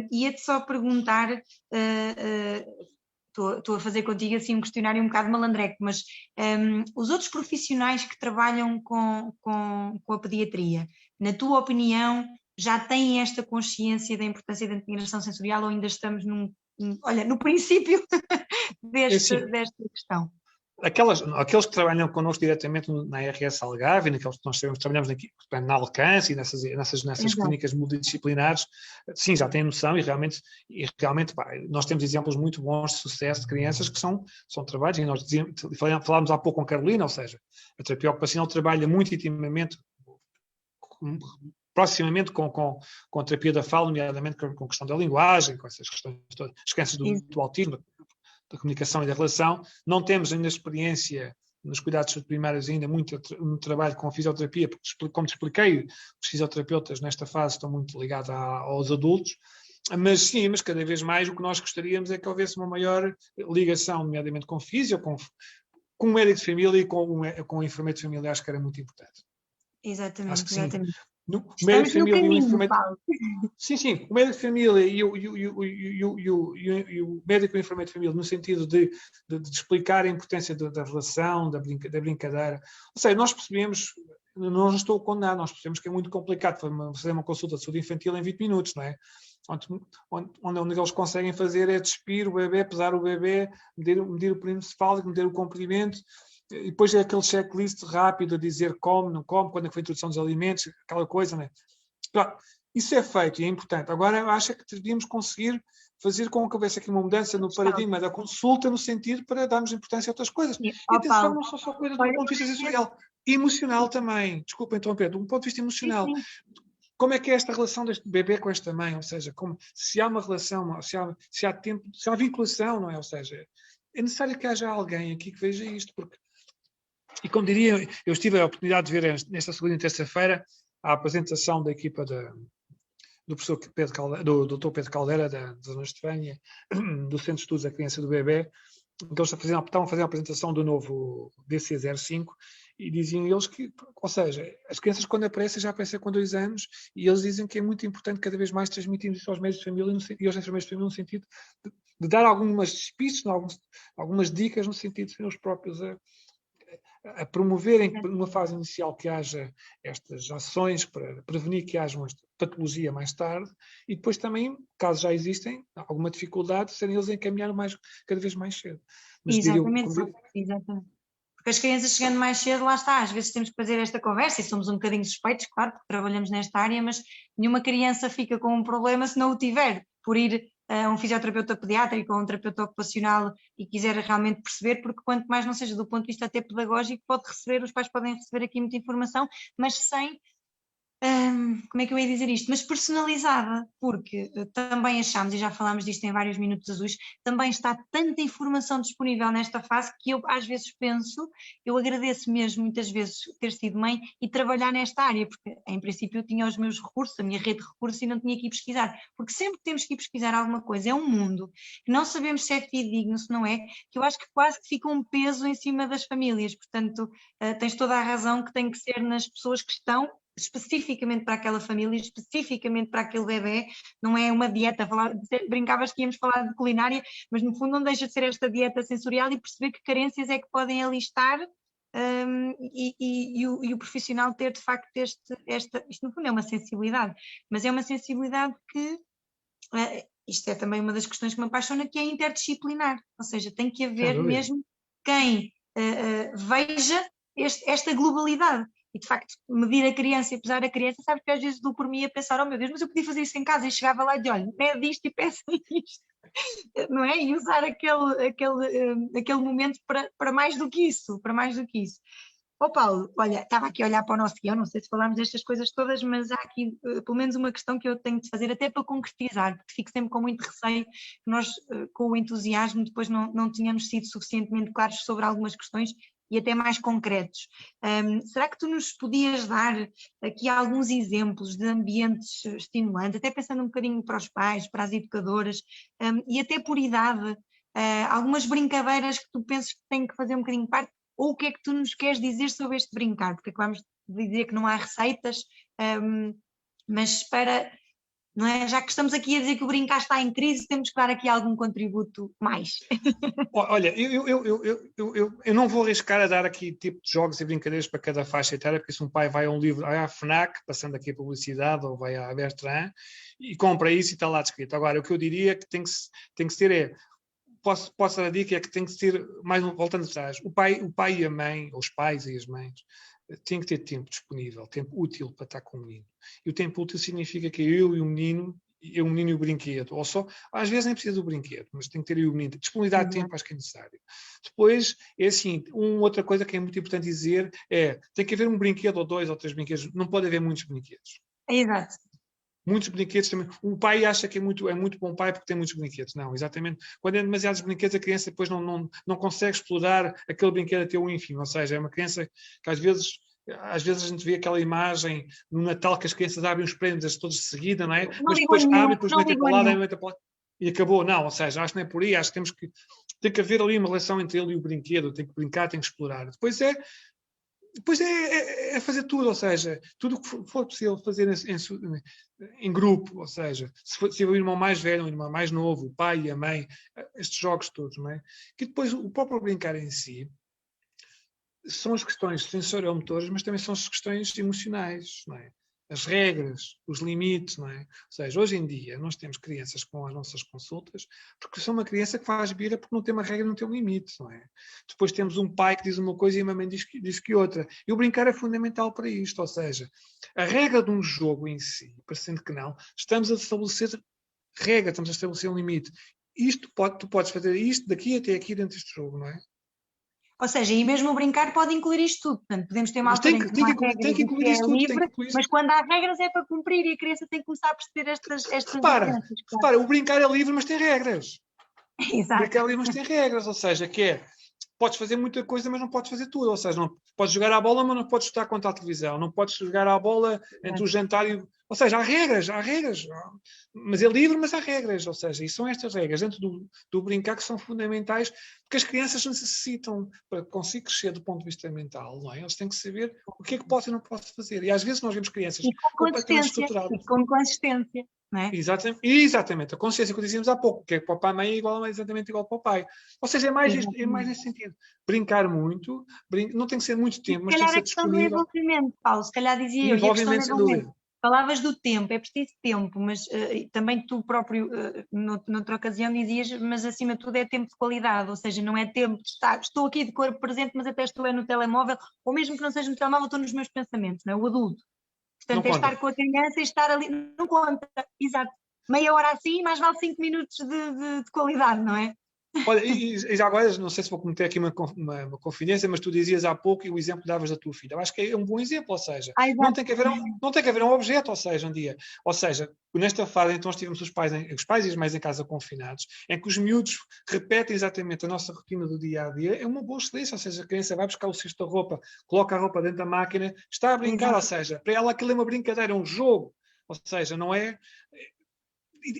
[SPEAKER 2] Ia-te só perguntar, estou a fazer contigo assim um questionário um bocado malandreco, mas os outros profissionais que trabalham com a pediatria, na tua opinião, já têm esta consciência da importância da integração sensorial ou ainda estamos no princípio desta questão?
[SPEAKER 1] Aqueles que trabalham connosco diretamente na RS Algarve, naqueles que nós trabalhamos aqui, na Alcance e nessas clínicas multidisciplinares, sim, já têm noção e realmente nós temos exemplos muito bons de sucesso de crianças que são trabalhos, e nós falámos há pouco com a Carolina, ou seja, a terapia ocupacional trabalha muito intimamente proximamente com a terapia da fala, nomeadamente com a questão da linguagem, com essas questões todas, as crianças do autismo, da comunicação e da relação. Não temos ainda experiência nos cuidados primários, ainda muito trabalho com a fisioterapia, porque, como te expliquei, os fisioterapeutas nesta fase estão muito ligados aos adultos, mas sim, mas cada vez mais o que nós gostaríamos é que houvesse uma maior ligação, nomeadamente com fisio, com o médico de família e com o enfermeiro de família. Acho que era muito importante.
[SPEAKER 2] Exatamente,
[SPEAKER 1] acho que sim.
[SPEAKER 2] exatamente.
[SPEAKER 1] O médico de família
[SPEAKER 2] caminho,
[SPEAKER 1] e o enfermeiro...
[SPEAKER 2] Paulo.
[SPEAKER 1] Sim, o médico de família e o médico e o enfermeiro de família, no sentido de explicar a importância da relação, da brincadeira. Ou seja, nós percebemos, não estou a condenar, nós percebemos que é muito complicado fazer uma consulta de saúde infantil em 20 minutos, não é? Onde eles conseguem fazer é despir o bebê, pesar o bebê, medir o perímetro cefálico, medir o comprimento, e depois é aquele checklist rápido a dizer come, não come, quando é que foi a introdução dos alimentos, aquela coisa, não é? Claro, isso é feito e é importante. Agora, eu acho que devíamos conseguir fazer com que houvesse aqui uma mudança no paradigma da consulta, no sentido para darmos importância a outras coisas. E atenção, não são só coisas do ponto de vista sensorial, emocional também. Desculpa interromper, do ponto de vista emocional.
[SPEAKER 2] Sim.
[SPEAKER 1] Como é que é esta relação deste bebê com esta mãe? Ou seja, se há uma relação, se há tempo, se há vinculação, não é? Ou seja, é necessário que haja alguém aqui que veja isto, porque... E como diria, eu tive a oportunidade de ver nesta segunda e terça-feira a apresentação da equipa do professor Pedro Caldeira, do Dr. Pedro Caldeira, da Zona Estefânia, do Centro de Estudos da Criança e do Bebê, que eles estavam a fazer a apresentação do novo DC05 e diziam eles que, ou seja, as crianças quando aparecem já aparecem com 2 anos e eles dizem que é muito importante cada vez mais transmitirmos isso aos médicos de família e aos enfermeiros de família no sentido de dar algumas pistas, algumas dicas no sentido de serem os próprios a promoverem numa fase inicial que haja estas ações para prevenir que haja uma patologia mais tarde e depois também, caso já existem, alguma dificuldade, serem eles a encaminhar cada vez mais cedo. Mas
[SPEAKER 2] exatamente. Porque as crianças chegando mais cedo, lá está, às vezes temos que fazer esta conversa e somos um bocadinho suspeitos, claro, porque trabalhamos nesta área, mas nenhuma criança fica com um problema se não o tiver, por ir a um fisioterapeuta pediátrico ou um terapeuta ocupacional e quiser realmente perceber, porque quanto mais não seja do ponto de vista até pedagógico, os pais podem receber aqui muita informação, mas sem... como é que eu ia dizer isto? Mas personalizada, porque também achamos, e já falámos disto em vários minutos azuis, também está tanta informação disponível nesta fase que eu às vezes penso, eu agradeço mesmo muitas vezes ter sido mãe e trabalhar nesta área, porque em princípio eu tinha os meus recursos, a minha rede de recursos e não tinha que ir pesquisar, porque sempre que temos que ir pesquisar alguma coisa, é um mundo que não sabemos se é fidedigno, se não é, que eu acho que quase que fica um peso em cima das famílias, portanto tens toda a razão que tem que ser nas pessoas que estão especificamente para aquela família, especificamente para aquele bebê, não é uma dieta, brincavas que íamos falar de culinária, mas no fundo não deixa de ser esta dieta sensorial e perceber que carências é que podem ali estar e o profissional ter de facto isto no fundo é uma sensibilidade, mas é uma sensibilidade que, isto é também uma das questões que me apaixona, que é interdisciplinar, ou seja, tem que haver mesmo quem veja esta globalidade. E de facto, medir a criança e pesar a criança, sabe que às vezes dou por mim a pensar, oh meu Deus, mas eu podia fazer isso em casa, e chegava lá e dizia, olha, mede isto e peça isto, não é? E usar aquele momento para mais do que isso, para mais do que isso. Ó Paulo, olha, estava aqui a olhar para o nosso guião, não sei se falámos destas coisas todas, mas há aqui pelo menos uma questão que eu tenho de fazer, até para concretizar, porque fico sempre com muito receio que nós, com o entusiasmo, depois não tínhamos sido suficientemente claros sobre algumas questões e até mais concretos. Será que tu nos podias dar aqui alguns exemplos de ambientes estimulantes, até pensando um bocadinho para os pais, para as educadoras, e até por idade, algumas brincadeiras que tu pensas que têm que fazer um bocadinho parte, ou o que é que tu nos queres dizer sobre este brincar? Porque acabamos de dizer que não há receitas, mas não é? Já que estamos aqui a dizer que o brincar está em crise, temos que dar aqui algum contributo mais.
[SPEAKER 1] Olha, eu não vou arriscar a dar aqui tipo de jogos e brincadeiras para cada faixa etária, porque se um pai vai a um livro, vai à FNAC, passando aqui a publicidade, ou vai à Bertrand, e compra isso e está lá descrito. Agora, o que eu diria que tem que ser é, posso dar a dica, é que tem que ser, mais voltando atrás, o pai e a mãe, ou os pais e as mães, têm que ter tempo disponível, tempo útil para estar com o menino. E o tempo útil significa que eu e o menino, o menino e o brinquedo, ou só, às vezes nem precisa do brinquedo, mas tem que ter aí o menino. Disponibilidade de tempo, acho que é necessário. Depois, é assim, outra coisa que é muito importante dizer tem que haver um brinquedo ou 2 ou 3 brinquedos, não pode haver muitos brinquedos.
[SPEAKER 2] Exato.
[SPEAKER 1] Muitos brinquedos também. O pai acha que é muito bom pai porque tem muitos brinquedos. Não, exatamente. Quando é demasiados brinquedos, a criança depois não consegue explorar aquele brinquedo até o enfim. Ou seja, é uma criança que às vezes a gente vê aquela imagem no Natal que as crianças abrem os prémios todos de seguida, não é? Mas depois abrem, depois metem para lá, metem para lá e acabou. Não, ou seja, acho que não é por aí. Acho que tem que haver ali uma relação entre ele e o brinquedo. Tem que brincar, tem que explorar. Depois é fazer tudo, ou seja, tudo o que for possível fazer em grupo, ou seja, se o irmão mais velho, o irmão mais novo, o pai e a mãe, estes jogos todos, não é? Que depois o próprio brincar em si são as questões sensoriomotores, mas também são as questões emocionais, não é? As regras, os limites, não é? Ou seja, hoje em dia nós temos crianças com as nossas consultas porque são uma criança que faz birra porque não tem uma regra, não tem um limite, não é? Depois temos um pai que diz uma coisa e a mamãe diz que outra. E o brincar é fundamental para isto, ou seja, a regra de um jogo em si, parecendo que não, estamos a estabelecer regra, estamos a estabelecer um limite. Tu podes fazer isto daqui até aqui dentro deste jogo, não é?
[SPEAKER 2] Ou seja, e mesmo o brincar pode incluir isto tudo. Portanto, podemos ter uma altura em que não há regras e que é livre, mas quando há regras é para cumprir e a criança tem que começar a perceber estas
[SPEAKER 1] diferenças. Repara, o brincar é livre, mas tem regras.
[SPEAKER 2] Exato.
[SPEAKER 1] O brincar é livre, mas tem regras, ou seja, podes fazer muita coisa, mas não podes fazer tudo. Ou seja, não podes jogar à bola, mas não podes estar contra a televisão. Não podes jogar à bola entre o jantar e... Ou seja, há regras. Mas é livre, mas há regras. Ou seja, e são estas regras dentro do brincar que são fundamentais, porque as crianças necessitam, para conseguir crescer do ponto de vista mental, não é? Eles têm que saber o que é que posso e não posso fazer. E às vezes nós vemos crianças completamente estruturadas.
[SPEAKER 2] E com consistência. Não é?
[SPEAKER 1] Exatamente, a consciência que dizíamos há pouco, que é para o pai e a mãe é exatamente igual para o pai. Ou seja, é mais nesse sentido. Brincar muito, não tem que ser muito tempo, mas tem que ser disponível.
[SPEAKER 2] Se calhar a questão do envolvimento, Paulo, se calhar dizia eu.
[SPEAKER 1] Envolvimento, sem dúvida.
[SPEAKER 2] Falavas do tempo, é preciso tempo, mas também tu próprio, noutra ocasião dizias, mas acima de tudo é tempo de qualidade, ou seja, não é tempo de estar, estou aqui de corpo presente, mas até estou no telemóvel, ou mesmo que não seja no telemóvel, estou nos meus pensamentos, não é? O adulto. Portanto, é estar com a criança e estar ali, não conta, exato. Meia hora assim, mais vale 5 minutos de qualidade, não é?
[SPEAKER 1] Olha, e já agora, não sei se vou cometer aqui uma confidência, mas tu dizias há pouco e o exemplo que davas da tua filha. Eu acho que é um bom exemplo, ou seja, não tem que haver um objeto, ou seja, um dia. Ou seja, nesta fase, então, nós tivemos os pais e as mães em casa confinados, em que os miúdos repetem exatamente a nossa rotina do dia-a-dia, é uma boa excelência, ou seja, a criança vai buscar o cesto de roupa, coloca a roupa dentro da máquina, está a brincar, ou seja, para ela aquilo é uma brincadeira, é um jogo, ou seja, não é...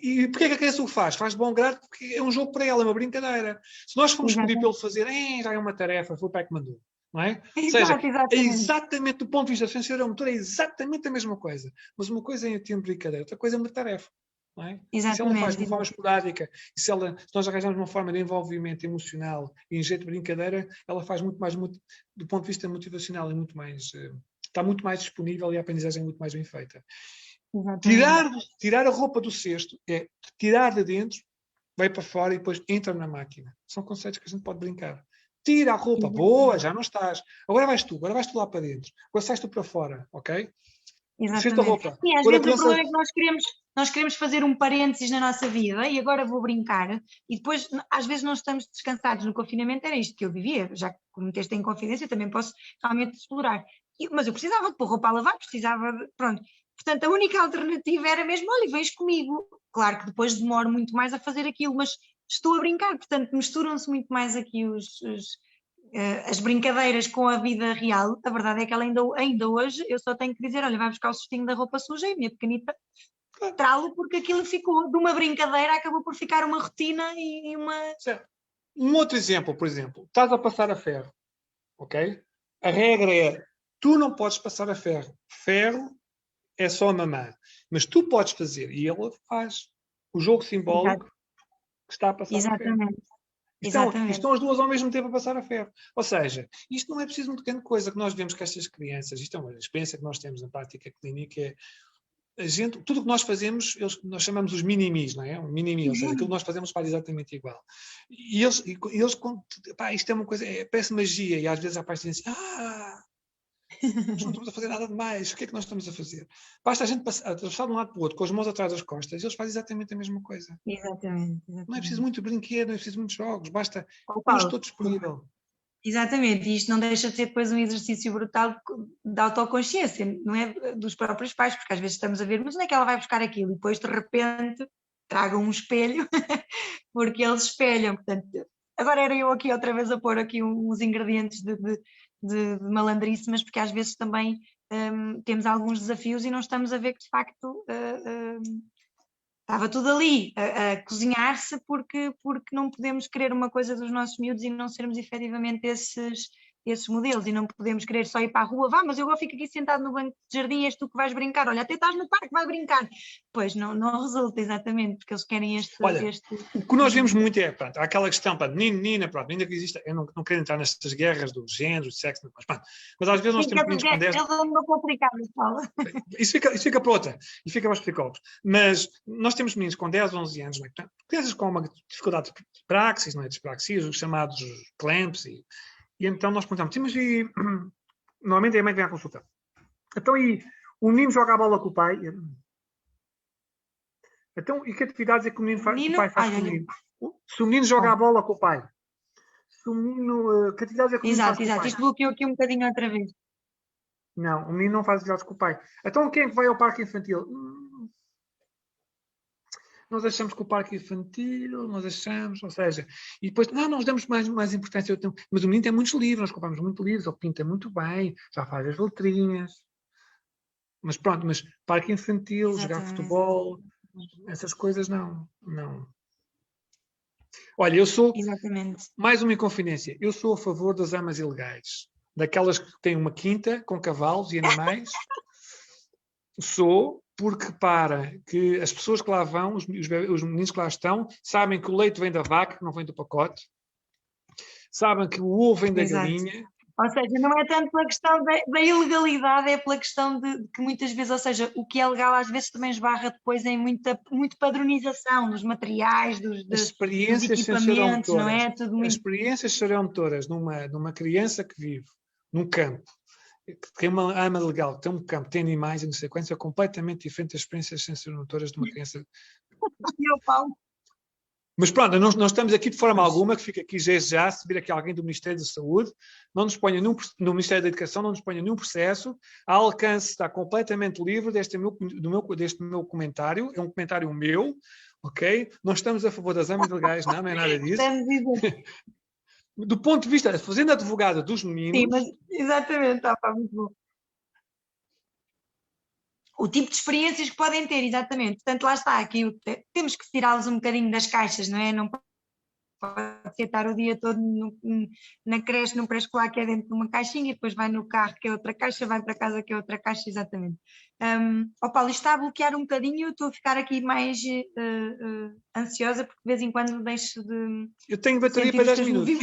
[SPEAKER 1] E porquê que a criança o faz? Faz de bom grado porque é um jogo para ela, é uma brincadeira. Se nós formos pedir para ele fazer, já é uma tarefa, foi o pai que mandou. Não é? Ou seja, é exatamente do ponto de vista sensorial-motor, é exatamente a mesma coisa. Mas uma coisa é tempo de brincadeira, outra coisa é uma tarefa. Não é? Se ela faz de uma forma esporádica, e se nós arranjarmos uma forma de envolvimento emocional e em jeito de brincadeira, ela faz muito mais, do ponto de vista motivacional, está muito mais disponível e a aprendizagem é muito mais bem feita. Tirar a roupa do cesto é tirar de dentro, vai para fora e depois entra na máquina. São conceitos que a gente pode brincar. Tira a roupa, boa, já não estás. Agora vais tu lá para dentro. Agora sais tu para fora, ok?
[SPEAKER 2] Exatamente. A roupa. Sim, às vezes o problema é que nós queremos fazer um parênteses na nossa vida e agora vou brincar e depois às vezes não estamos descansados. No confinamento era isto que eu vivia, já que meteste em confidência também posso realmente explorar. Mas eu precisava de pôr roupa a lavar, pronto. Portanto, a única alternativa era mesmo, olha, vens comigo. Claro que depois demoro muito mais a fazer aquilo, mas estou a brincar, portanto, misturam-se muito mais aqui as brincadeiras com a vida real. A verdade é que ela ainda hoje eu só tenho que dizer, olha, vai buscar o cestinho da roupa suja e a minha pequenita trá-lo, porque aquilo ficou de uma brincadeira, acabou por ficar uma rotina e uma...
[SPEAKER 1] Certo. Um outro exemplo, por exemplo, estás a passar a ferro, ok? A regra é, tu não podes passar a ferro. Ferro é só a mamã. Mas tu podes fazer, e ela faz. O jogo simbólico que está a passar a ferro. Estão as duas ao mesmo tempo a passar a ferro. Ou seja, isto não é preciso muito grande coisa que nós vemos que estas crianças, isto é uma experiência que nós temos na prática clínica, tudo o que nós fazemos, nós chamamos os minimis, não é? Um mini-mi, ou seja, aquilo que nós fazemos faz exatamente igual. E eles isto é uma coisa, parece magia, e às vezes a parte dizem assim, Nós não estamos a fazer nada demais. O que é que nós estamos a fazer? Basta a gente atravessar de um lado para o outro, com as mãos atrás das costas, e eles fazem exatamente a mesma coisa.
[SPEAKER 2] Exatamente,
[SPEAKER 1] Não é preciso
[SPEAKER 2] exatamente.
[SPEAKER 1] muito brinquedo, não é preciso muitos jogos, basta.
[SPEAKER 2] Ó,
[SPEAKER 1] Eu
[SPEAKER 2] Paulo,
[SPEAKER 1] estou disponível.
[SPEAKER 2] exatamente, e isto não deixa de ser depois um exercício brutal de autoconsciência, não é dos próprios pais, porque às vezes estamos a ver, mas onde é que ela vai buscar aquilo? E depois de repente tragam um espelho, porque eles espelham, portanto, agora era eu aqui outra vez a pôr aqui uns ingredientes de malandrice, mas porque às vezes também temos alguns desafios e não estamos a ver que de facto estava tudo ali a cozinhar-se porque não podemos querer uma coisa dos nossos miúdos e não sermos efetivamente esses modelos e não podemos querer só ir para a rua, vá, mas eu fico aqui sentado no banco de jardim, és tu que vais brincar, olha, até estás no parque, vai brincar. Pois não resulta exatamente, porque eles querem
[SPEAKER 1] Olha, o que nós vemos muito é, pronto, há aquela questão, pronto, menino, menina, pronto, ainda que existe, eu não quero entrar nestas guerras do género, do sexo, mas pronto, mas às vezes nós temos meninos com 10... Isso fica para outra, e fica para os psicólogos, mas nós temos meninos com 10, 11 anos, não é? Crianças com uma dificuldade de praxis, não é? Dispraxias, os chamados clamps, e então nós perguntamos, mas e... Normalmente é a mãe que vem à consulta. Então, e o menino joga a bola com o pai? Então, e que atividades é que o pai faz com o menino? Se o menino joga a bola com o pai, se o menino... Que atividades é que o menino faz com o pai?
[SPEAKER 2] Exato, isto bloqueou aqui um bocadinho outra vez.
[SPEAKER 1] Não, o menino não faz atividades com o pai. Então, quem é que vai ao parque infantil? Nós achamos que o parque infantil, nós achamos, ou seja, e depois, nós damos mais importância, mas o menino tem muitos livros, nós compramos muitos livros, ele pinta muito bem, já faz as letrinhas, mas pronto, mas parque infantil, exatamente, jogar futebol, essas coisas não. Olha, eu sou, exatamente, mais uma inconfidência, eu sou a favor das amas ilegais, daquelas que têm uma quinta com cavalos e animais. Sou, porque para que as pessoas que lá vão, os meninos que lá estão, sabem que o leite vem da vaca, que não vem do pacote, sabem que o ovo vem da galinha.
[SPEAKER 2] Ou seja, não é tanto pela questão da ilegalidade, é pela questão de que muitas vezes, ou seja, o que é legal às vezes também esbarra depois em muito padronização dos materiais, dos equipamentos, não é?
[SPEAKER 1] Tudo muito... As experiências serão todas numa criança que vive num campo, que tem uma arma legal, que tem um campo, tem animais e não sei quantos, é completamente diferente das experiências sensoriimotoras de uma criança. Mas pronto, nós estamos aqui de forma alguma, que fica aqui já, se vir aqui alguém do Ministério da Saúde, não nos ponha no Ministério da Educação, não nos ponha nenhum processo, a alcance está completamente livre deste meu comentário, é um comentário meu, ok? Nós estamos a favor das armas legais, não é nada disso. Do ponto de vista, fazendo advogada dos meninos...
[SPEAKER 2] Sim, mas exatamente, muito bom. O tipo de experiências que podem ter, exatamente. Portanto, lá está, aqui temos que tirá-los um bocadinho das caixas, não é? Não pode ser estar o dia todo na creche, no pré-escolar, que é dentro de uma caixinha, e depois vai no carro, que é outra caixa, vai para casa, que é outra caixa, exatamente. Paulo, isto está a bloquear um bocadinho, eu estou a ficar aqui mais ansiosa, porque de vez em quando deixo de...
[SPEAKER 1] Eu tenho bateria para 10 minutos.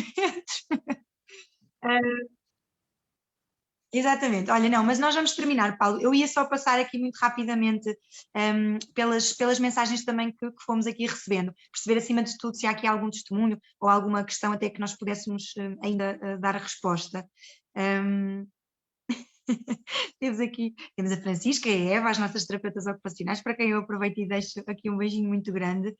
[SPEAKER 2] Exatamente, olha, não, mas nós vamos terminar, Paulo. Eu ia só passar aqui muito rapidamente pelas mensagens também que fomos aqui recebendo, perceber acima de tudo se há aqui algum testemunho ou alguma questão até que nós pudéssemos ainda dar a resposta. Temos a Francisca e a Eva, as nossas terapeutas ocupacionais, para quem eu aproveito e deixo aqui um beijinho muito grande.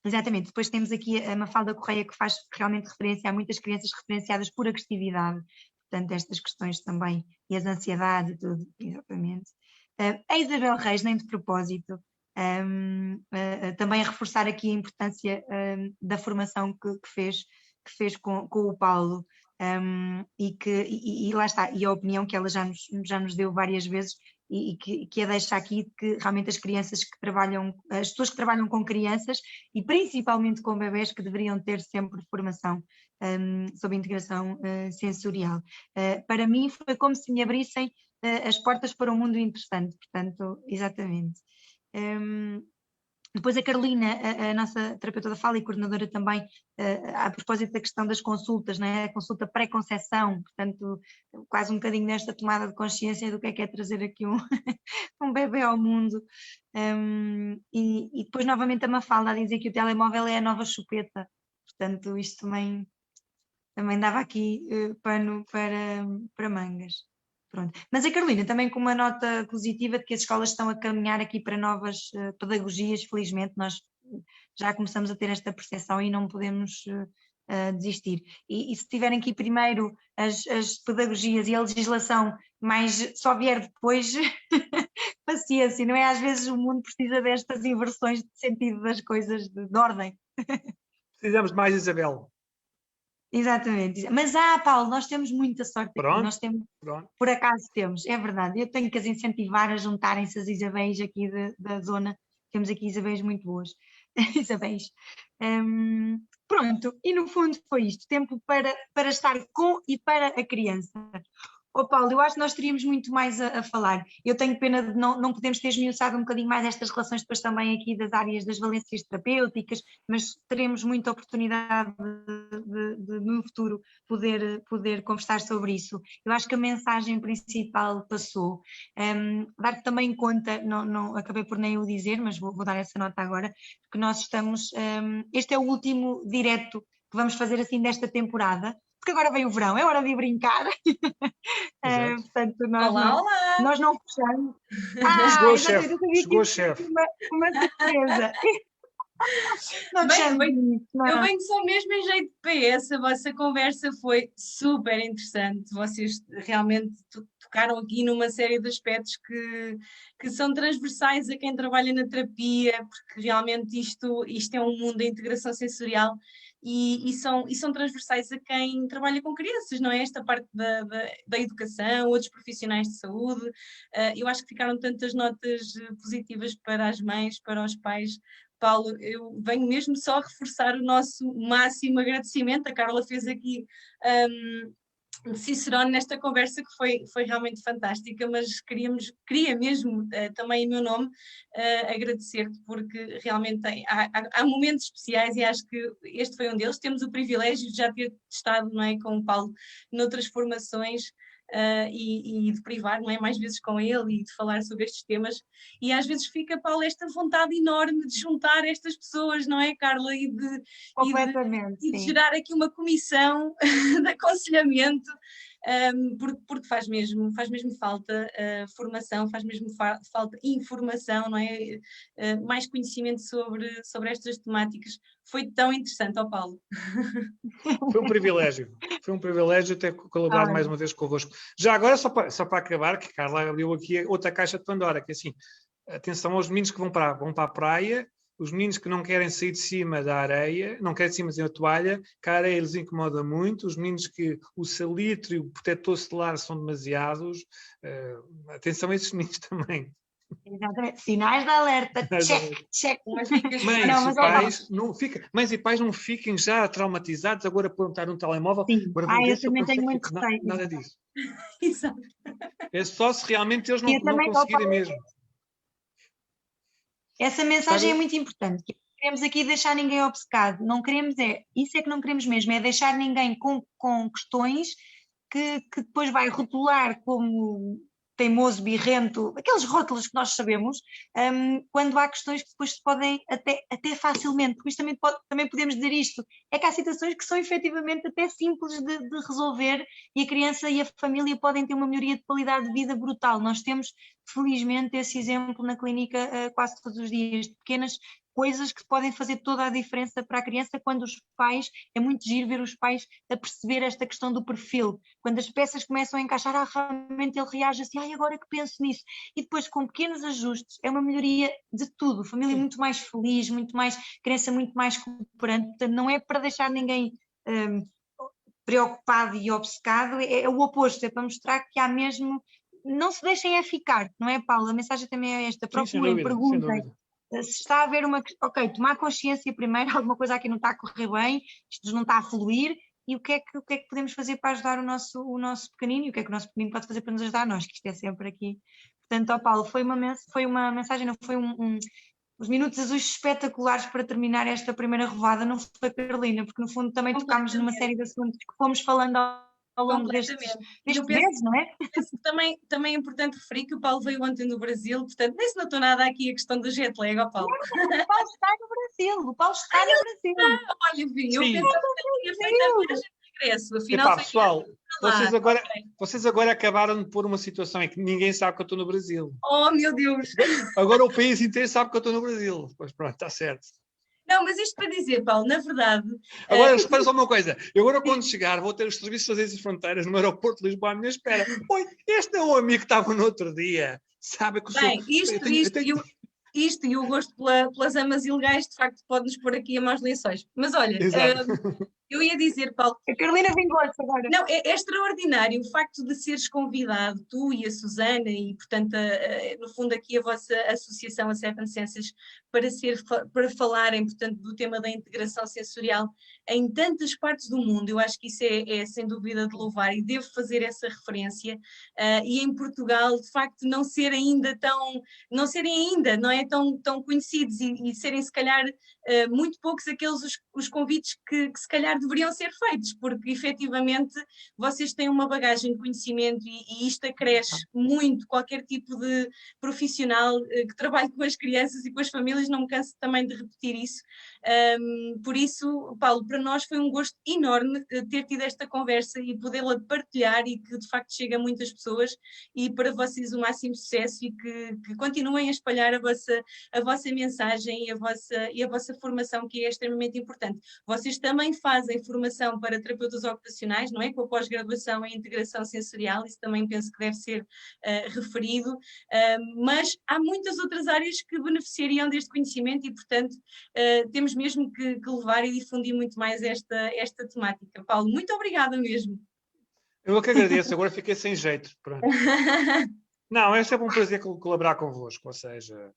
[SPEAKER 2] Exatamente, depois temos aqui a Mafalda Correia, que faz realmente referência a muitas crianças referenciadas por agressividade, portanto estas questões também, e as ansiedades e tudo, exatamente. A Isabel Reis, nem de propósito, também a reforçar aqui a importância da formação que fez com o Paulo, e lá está, e a opinião que ela já nos deu várias vezes, e que a deixa aqui, que realmente as pessoas que trabalham com crianças e principalmente com bebés, que deveriam ter sempre formação sobre integração sensorial. Para mim foi como se me abrissem as portas para um mundo interessante, portanto, exatamente. Depois a Carolina, a nossa terapeuta da fala e coordenadora também, a propósito da questão das consultas, né? A consulta pré-conceição, portanto, quase um bocadinho nesta tomada de consciência do que é trazer aqui um bebê ao mundo. E depois novamente a Mafalda a dizer que o telemóvel é a nova chupeta, portanto isto também também dava aqui pano para mangas. Pronto. Mas a Carolina também com uma nota positiva de que as escolas estão a caminhar aqui para novas pedagogias, felizmente nós já começamos a ter esta percepção e não podemos desistir. E se tiverem aqui primeiro as pedagogias e a legislação, mas só vier depois, paciência, não é? Às vezes o mundo precisa destas inversões de sentido das coisas, de ordem.
[SPEAKER 1] Precisamos de mais, Isabel.
[SPEAKER 2] Exatamente. Mas, Paulo, nós temos muita sorte aqui. Nós temos, por acaso temos, é verdade. Eu tenho que as incentivar a juntarem-se as Isabéis aqui da zona. Temos aqui Isabéis muito boas. Isabéis. Pronto, e no fundo foi isto. Tempo para estar com e para a criança. Paulo, eu acho que nós teríamos muito mais a falar. Eu tenho pena de não podermos ter esmiuçado um bocadinho mais estas relações depois também aqui das áreas das valências terapêuticas, mas teremos muita oportunidade de no futuro poder conversar sobre isso. Eu acho que a mensagem principal passou. Dar também conta, não acabei por nem o dizer, mas vou dar essa nota agora, que nós estamos, este é o último direto que vamos fazer assim desta temporada, porque agora vem o verão, é hora de ir brincar. Portanto, nós não fechamos.
[SPEAKER 1] Chegou o chefe.
[SPEAKER 2] Uma surpresa.
[SPEAKER 3] Eu venho só mesmo em jeito de PS, a vossa conversa foi super interessante, vocês realmente tocaram aqui numa série de aspectos que são transversais a quem trabalha na terapia, porque realmente isto é um mundo da integração sensorial e são transversais a quem trabalha com crianças, não é? Esta parte da educação, outros profissionais de saúde, eu acho que ficaram tantas notas positivas para as mães, para os pais. Paulo, eu venho mesmo só reforçar o nosso máximo agradecimento. A Carla fez aqui de Cicerone nesta conversa que foi realmente fantástica, mas queria mesmo também em meu nome agradecer-te, porque realmente há momentos especiais e acho que este foi um deles. Temos o privilégio de já ter estado, não é, com o Paulo noutras formações. E de privar, não é, mais vezes com ele e de falar sobre estes temas, e às vezes fica, Paulo, esta vontade enorme de juntar estas pessoas, não é, Carla, e de gerar aqui uma comissão de aconselhamento, porque faz mesmo falta formação, faz mesmo falta informação, não é? Mais conhecimento sobre estas temáticas. Foi tão interessante, Paulo.
[SPEAKER 1] Foi um privilégio ter colaborado mais uma vez convosco. Já agora, só para acabar, que Carla abriu aqui outra caixa de Pandora, que é assim, atenção aos meninos que vão para a praia, os meninos que não querem sair de cima da areia, não querem de cima da toalha, que a areia lhes incomoda muito, os meninos que o salitre e o protetor solar são demasiados, atenção a esses meninos também.
[SPEAKER 2] Exatamente. Sinais de alerta. Check.
[SPEAKER 1] Mães e pais não fiquem já traumatizados agora por estar no telemóvel.
[SPEAKER 2] Sim. Eu também tenho muito receio.
[SPEAKER 1] Nada disso.
[SPEAKER 3] Exato.
[SPEAKER 1] É só se realmente eles não conseguirem mesmo.
[SPEAKER 2] Essa mensagem é muito importante. Queremos aqui deixar ninguém obcecado. Não queremos isso é que não queremos mesmo, é deixar ninguém com questões que depois vai rotular como teimoso, birrento, aqueles rótulos que nós sabemos, quando há questões que depois se podem até facilmente, porque isto também podemos dizer isto, é que há situações que são efetivamente até simples de resolver e a criança e a família podem ter uma melhoria de qualidade de vida brutal. Nós temos, felizmente, esse exemplo na clínica quase todos os dias, de pequenas coisas que podem fazer toda a diferença para a criança quando os pais, é muito giro ver os pais a perceber esta questão do perfil, quando as peças começam a encaixar, realmente ele reage assim, agora que penso nisso, e depois com pequenos ajustes, é uma melhoria de tudo, família muito mais feliz, criança muito mais cooperante, portanto não é para deixar ninguém preocupado e obcecado, é o oposto, é para mostrar que há mesmo, não se deixem ficar, não é, Paulo? A mensagem também é esta, procurem, perguntem. Se está a haver tomar consciência primeiro, alguma coisa aqui não está a correr bem, isto não está a fluir, e o que é que podemos fazer para ajudar o nosso pequenino, e o que é que o nosso pequenino pode fazer para nos ajudar a nós, que isto é sempre aqui. Portanto, Paulo, foi uma mensagem, não foi os minutos azuis espetaculares para terminar esta primeira revada, não foi, Carolina, porque no fundo também tocámos numa série de assuntos que fomos falando ao longo destes meses, não é?
[SPEAKER 3] Penso que também é importante referir que o Paulo veio ontem do Brasil, portanto, nem se notou nada aqui a questão do jet lag, Paulo.
[SPEAKER 2] O Paulo está no Brasil, Olha,
[SPEAKER 3] vi, eu pensava que ele tinha feito a viagem regresso. Afinal,
[SPEAKER 1] Epá,
[SPEAKER 3] foi
[SPEAKER 1] pessoal,
[SPEAKER 3] lá.
[SPEAKER 1] vocês agora acabaram de pôr uma situação em que ninguém sabe que eu estou no Brasil.
[SPEAKER 3] Oh, meu Deus!
[SPEAKER 1] Agora o país inteiro sabe que eu estou no Brasil. Pois pronto, está certo.
[SPEAKER 3] Não, mas isto para dizer, Paulo, na verdade...
[SPEAKER 1] Agora, espera só uma coisa. Eu agora, quando chegar, vou ter os serviços de Ciências e Fronteiras no aeroporto de Lisboa à minha espera. Oi, este é o amigo que estava no outro dia. Sabe que eu
[SPEAKER 3] Bem,
[SPEAKER 1] sou...
[SPEAKER 3] isto e o gosto pelas amas ilegais, de facto, pode-nos pôr aqui a maus lençóis. Mas olha,
[SPEAKER 1] Exato.
[SPEAKER 3] eu ia dizer, Paulo,
[SPEAKER 2] A Carolina vingou-se agora.
[SPEAKER 3] não, é extraordinário o facto de seres convidado, tu e a Susana, e portanto, no fundo aqui a vossa associação, a Seven Senses, para falarem, portanto, do tema da integração sensorial em tantas partes do mundo. Eu acho que isso é sem dúvida de louvar e devo fazer essa referência. E em Portugal, de facto, não serem ainda, não é, tão conhecidos e serem se calhar muito poucos aqueles os convites que se calhar deveriam ser feitos, porque efetivamente vocês têm uma bagagem de conhecimento e isto acresce muito qualquer tipo de profissional que trabalhe com as crianças e com as famílias, não me canso também de repetir isso. Por isso, Paulo, para nós foi um gosto enorme ter tido esta conversa e podê-la partilhar e que de facto chega a muitas pessoas, e para vocês o máximo sucesso e que continuem a espalhar a vossa mensagem e a vossa formação, que é extremamente importante. Vocês também fazem formação para terapeutas ocupacionais, não é? Com a pós-graduação em integração sensorial, isso também penso que deve ser referido, mas há muitas outras áreas que beneficiariam deste conhecimento e, portanto, temos mesmo que levar e difundir muito mais esta temática. Paulo, muito obrigada mesmo.
[SPEAKER 1] Eu que agradeço, agora fiquei sem jeito. Pronto. Não, é sempre um prazer colaborar convosco, ou seja,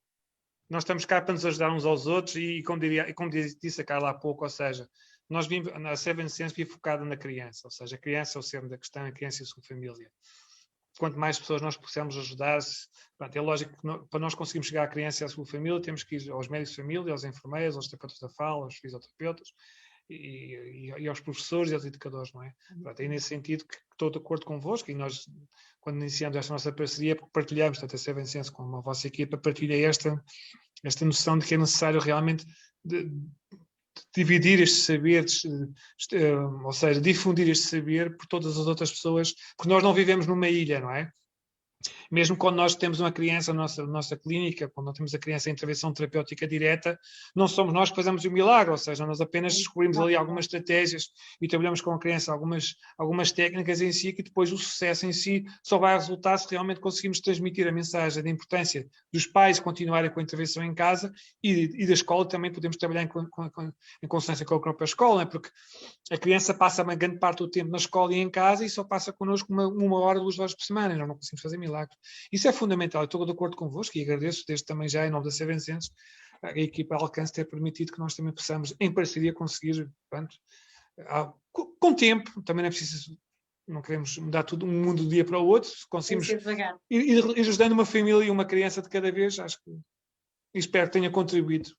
[SPEAKER 1] nós estamos cá para nos ajudar uns aos outros e como disse a Carla há pouco, ou seja, nós vimos, a Seven Sense vive focada na criança, ou seja, a criança é o centro da questão, a criança e a sua família. Quanto mais pessoas nós possamos ajudar, é lógico que para nós conseguirmos chegar à criança e à sua família, temos que ir aos médicos de família, aos enfermeiros, aos terapeutas da fala, aos fisioterapeutas e aos professores e aos educadores, não é? É nesse sentido que estou de acordo convosco e nós, quando iniciamos esta nossa parceria, partilhamos, tanto a Seven Sense como a vossa equipa, partilha esta noção de que é necessário realmente dividir estes saberes, ou seja, difundir este saber por todas as outras pessoas, porque nós não vivemos numa ilha, não é? Mesmo quando nós temos uma criança na nossa clínica, quando nós temos a criança em intervenção terapêutica direta, não somos nós que fazemos o milagre, ou seja, nós apenas descobrimos ali algumas estratégias e trabalhamos com a criança algumas técnicas em si, que depois o sucesso em si só vai resultar se realmente conseguimos transmitir a mensagem da importância dos pais continuarem com a intervenção em casa e da escola também podemos trabalhar em consonância com a própria escola, não é? Porque a criança passa uma grande parte do tempo na escola e em casa e só passa connosco uma hora, 2 horas por semana, nós não conseguimos fazer milagre. Isso é fundamental, eu estou de acordo convosco e agradeço desde também já em nome da Seven Senses a equipa Alcance ter permitido que nós também possamos em parceria conseguir, pronto, com tempo, também não é preciso, não queremos mudar tudo um mundo de um dia para o outro, se conseguimos ir ajudando uma família e uma criança de cada vez, acho que espero que tenha contribuído.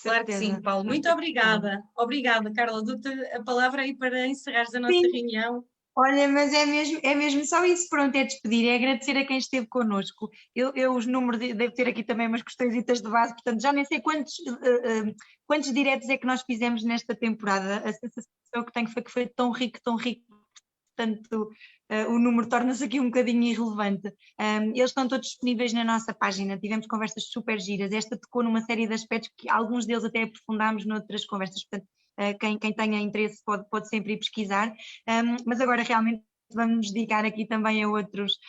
[SPEAKER 3] Claro que sim, Paulo, muito obrigada. Obrigada, Carla, dou-te a palavra aí para encerrares a nossa reunião.
[SPEAKER 2] Olha, mas é mesmo só isso, pronto, é despedir, é agradecer a quem esteve connosco. Eu os números, devo ter aqui também umas questõesitas de base, portanto já nem sei quantos diretos é que nós fizemos nesta temporada. A sensação que tenho foi que foi tão rico, portanto o número torna-se aqui um bocadinho irrelevante. Eles estão todos disponíveis na nossa página, tivemos conversas super giras, esta tocou numa série de aspectos que alguns deles até aprofundámos noutras conversas, portanto quem tenha interesse pode sempre ir pesquisar, mas agora realmente vamos nos dedicar aqui também a outros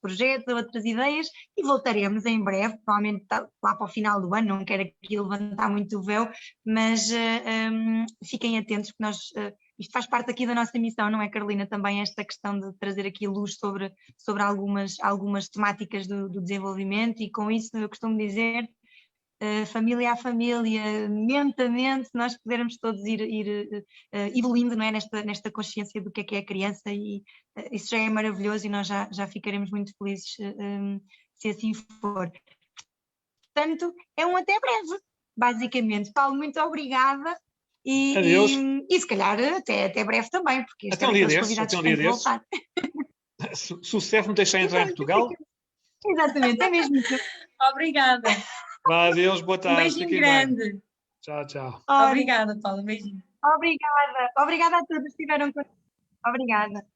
[SPEAKER 2] projetos, a outras ideias e voltaremos em breve, provavelmente lá para o final do ano, não quero aqui levantar muito o véu, mas fiquem atentos que nós, isto faz parte aqui da nossa missão, não é, Carolina? Também esta questão de trazer aqui luz sobre algumas temáticas do desenvolvimento e com isso eu costumo dizer, família a família, mente a mente, nós pudermos todos ir evoluindo, não é? nesta consciência do que é a criança e isso já é maravilhoso e nós já ficaremos muito felizes se assim for. Portanto, é um até breve, basicamente. Paulo, muito obrigada e se calhar até breve também, porque este é aqueles convidados que têm de voltar.
[SPEAKER 1] Sucesso me deixar entrar em Portugal?
[SPEAKER 2] Exatamente, é mesmo isso.
[SPEAKER 3] Obrigada.
[SPEAKER 1] Vá, adeus, boa tarde.
[SPEAKER 3] Um beijinho grande.
[SPEAKER 1] Tchau, tchau.
[SPEAKER 3] Obrigada, Paulo, um beijinho.
[SPEAKER 2] Obrigada. Obrigada a todos que estiveram connosco. Obrigada.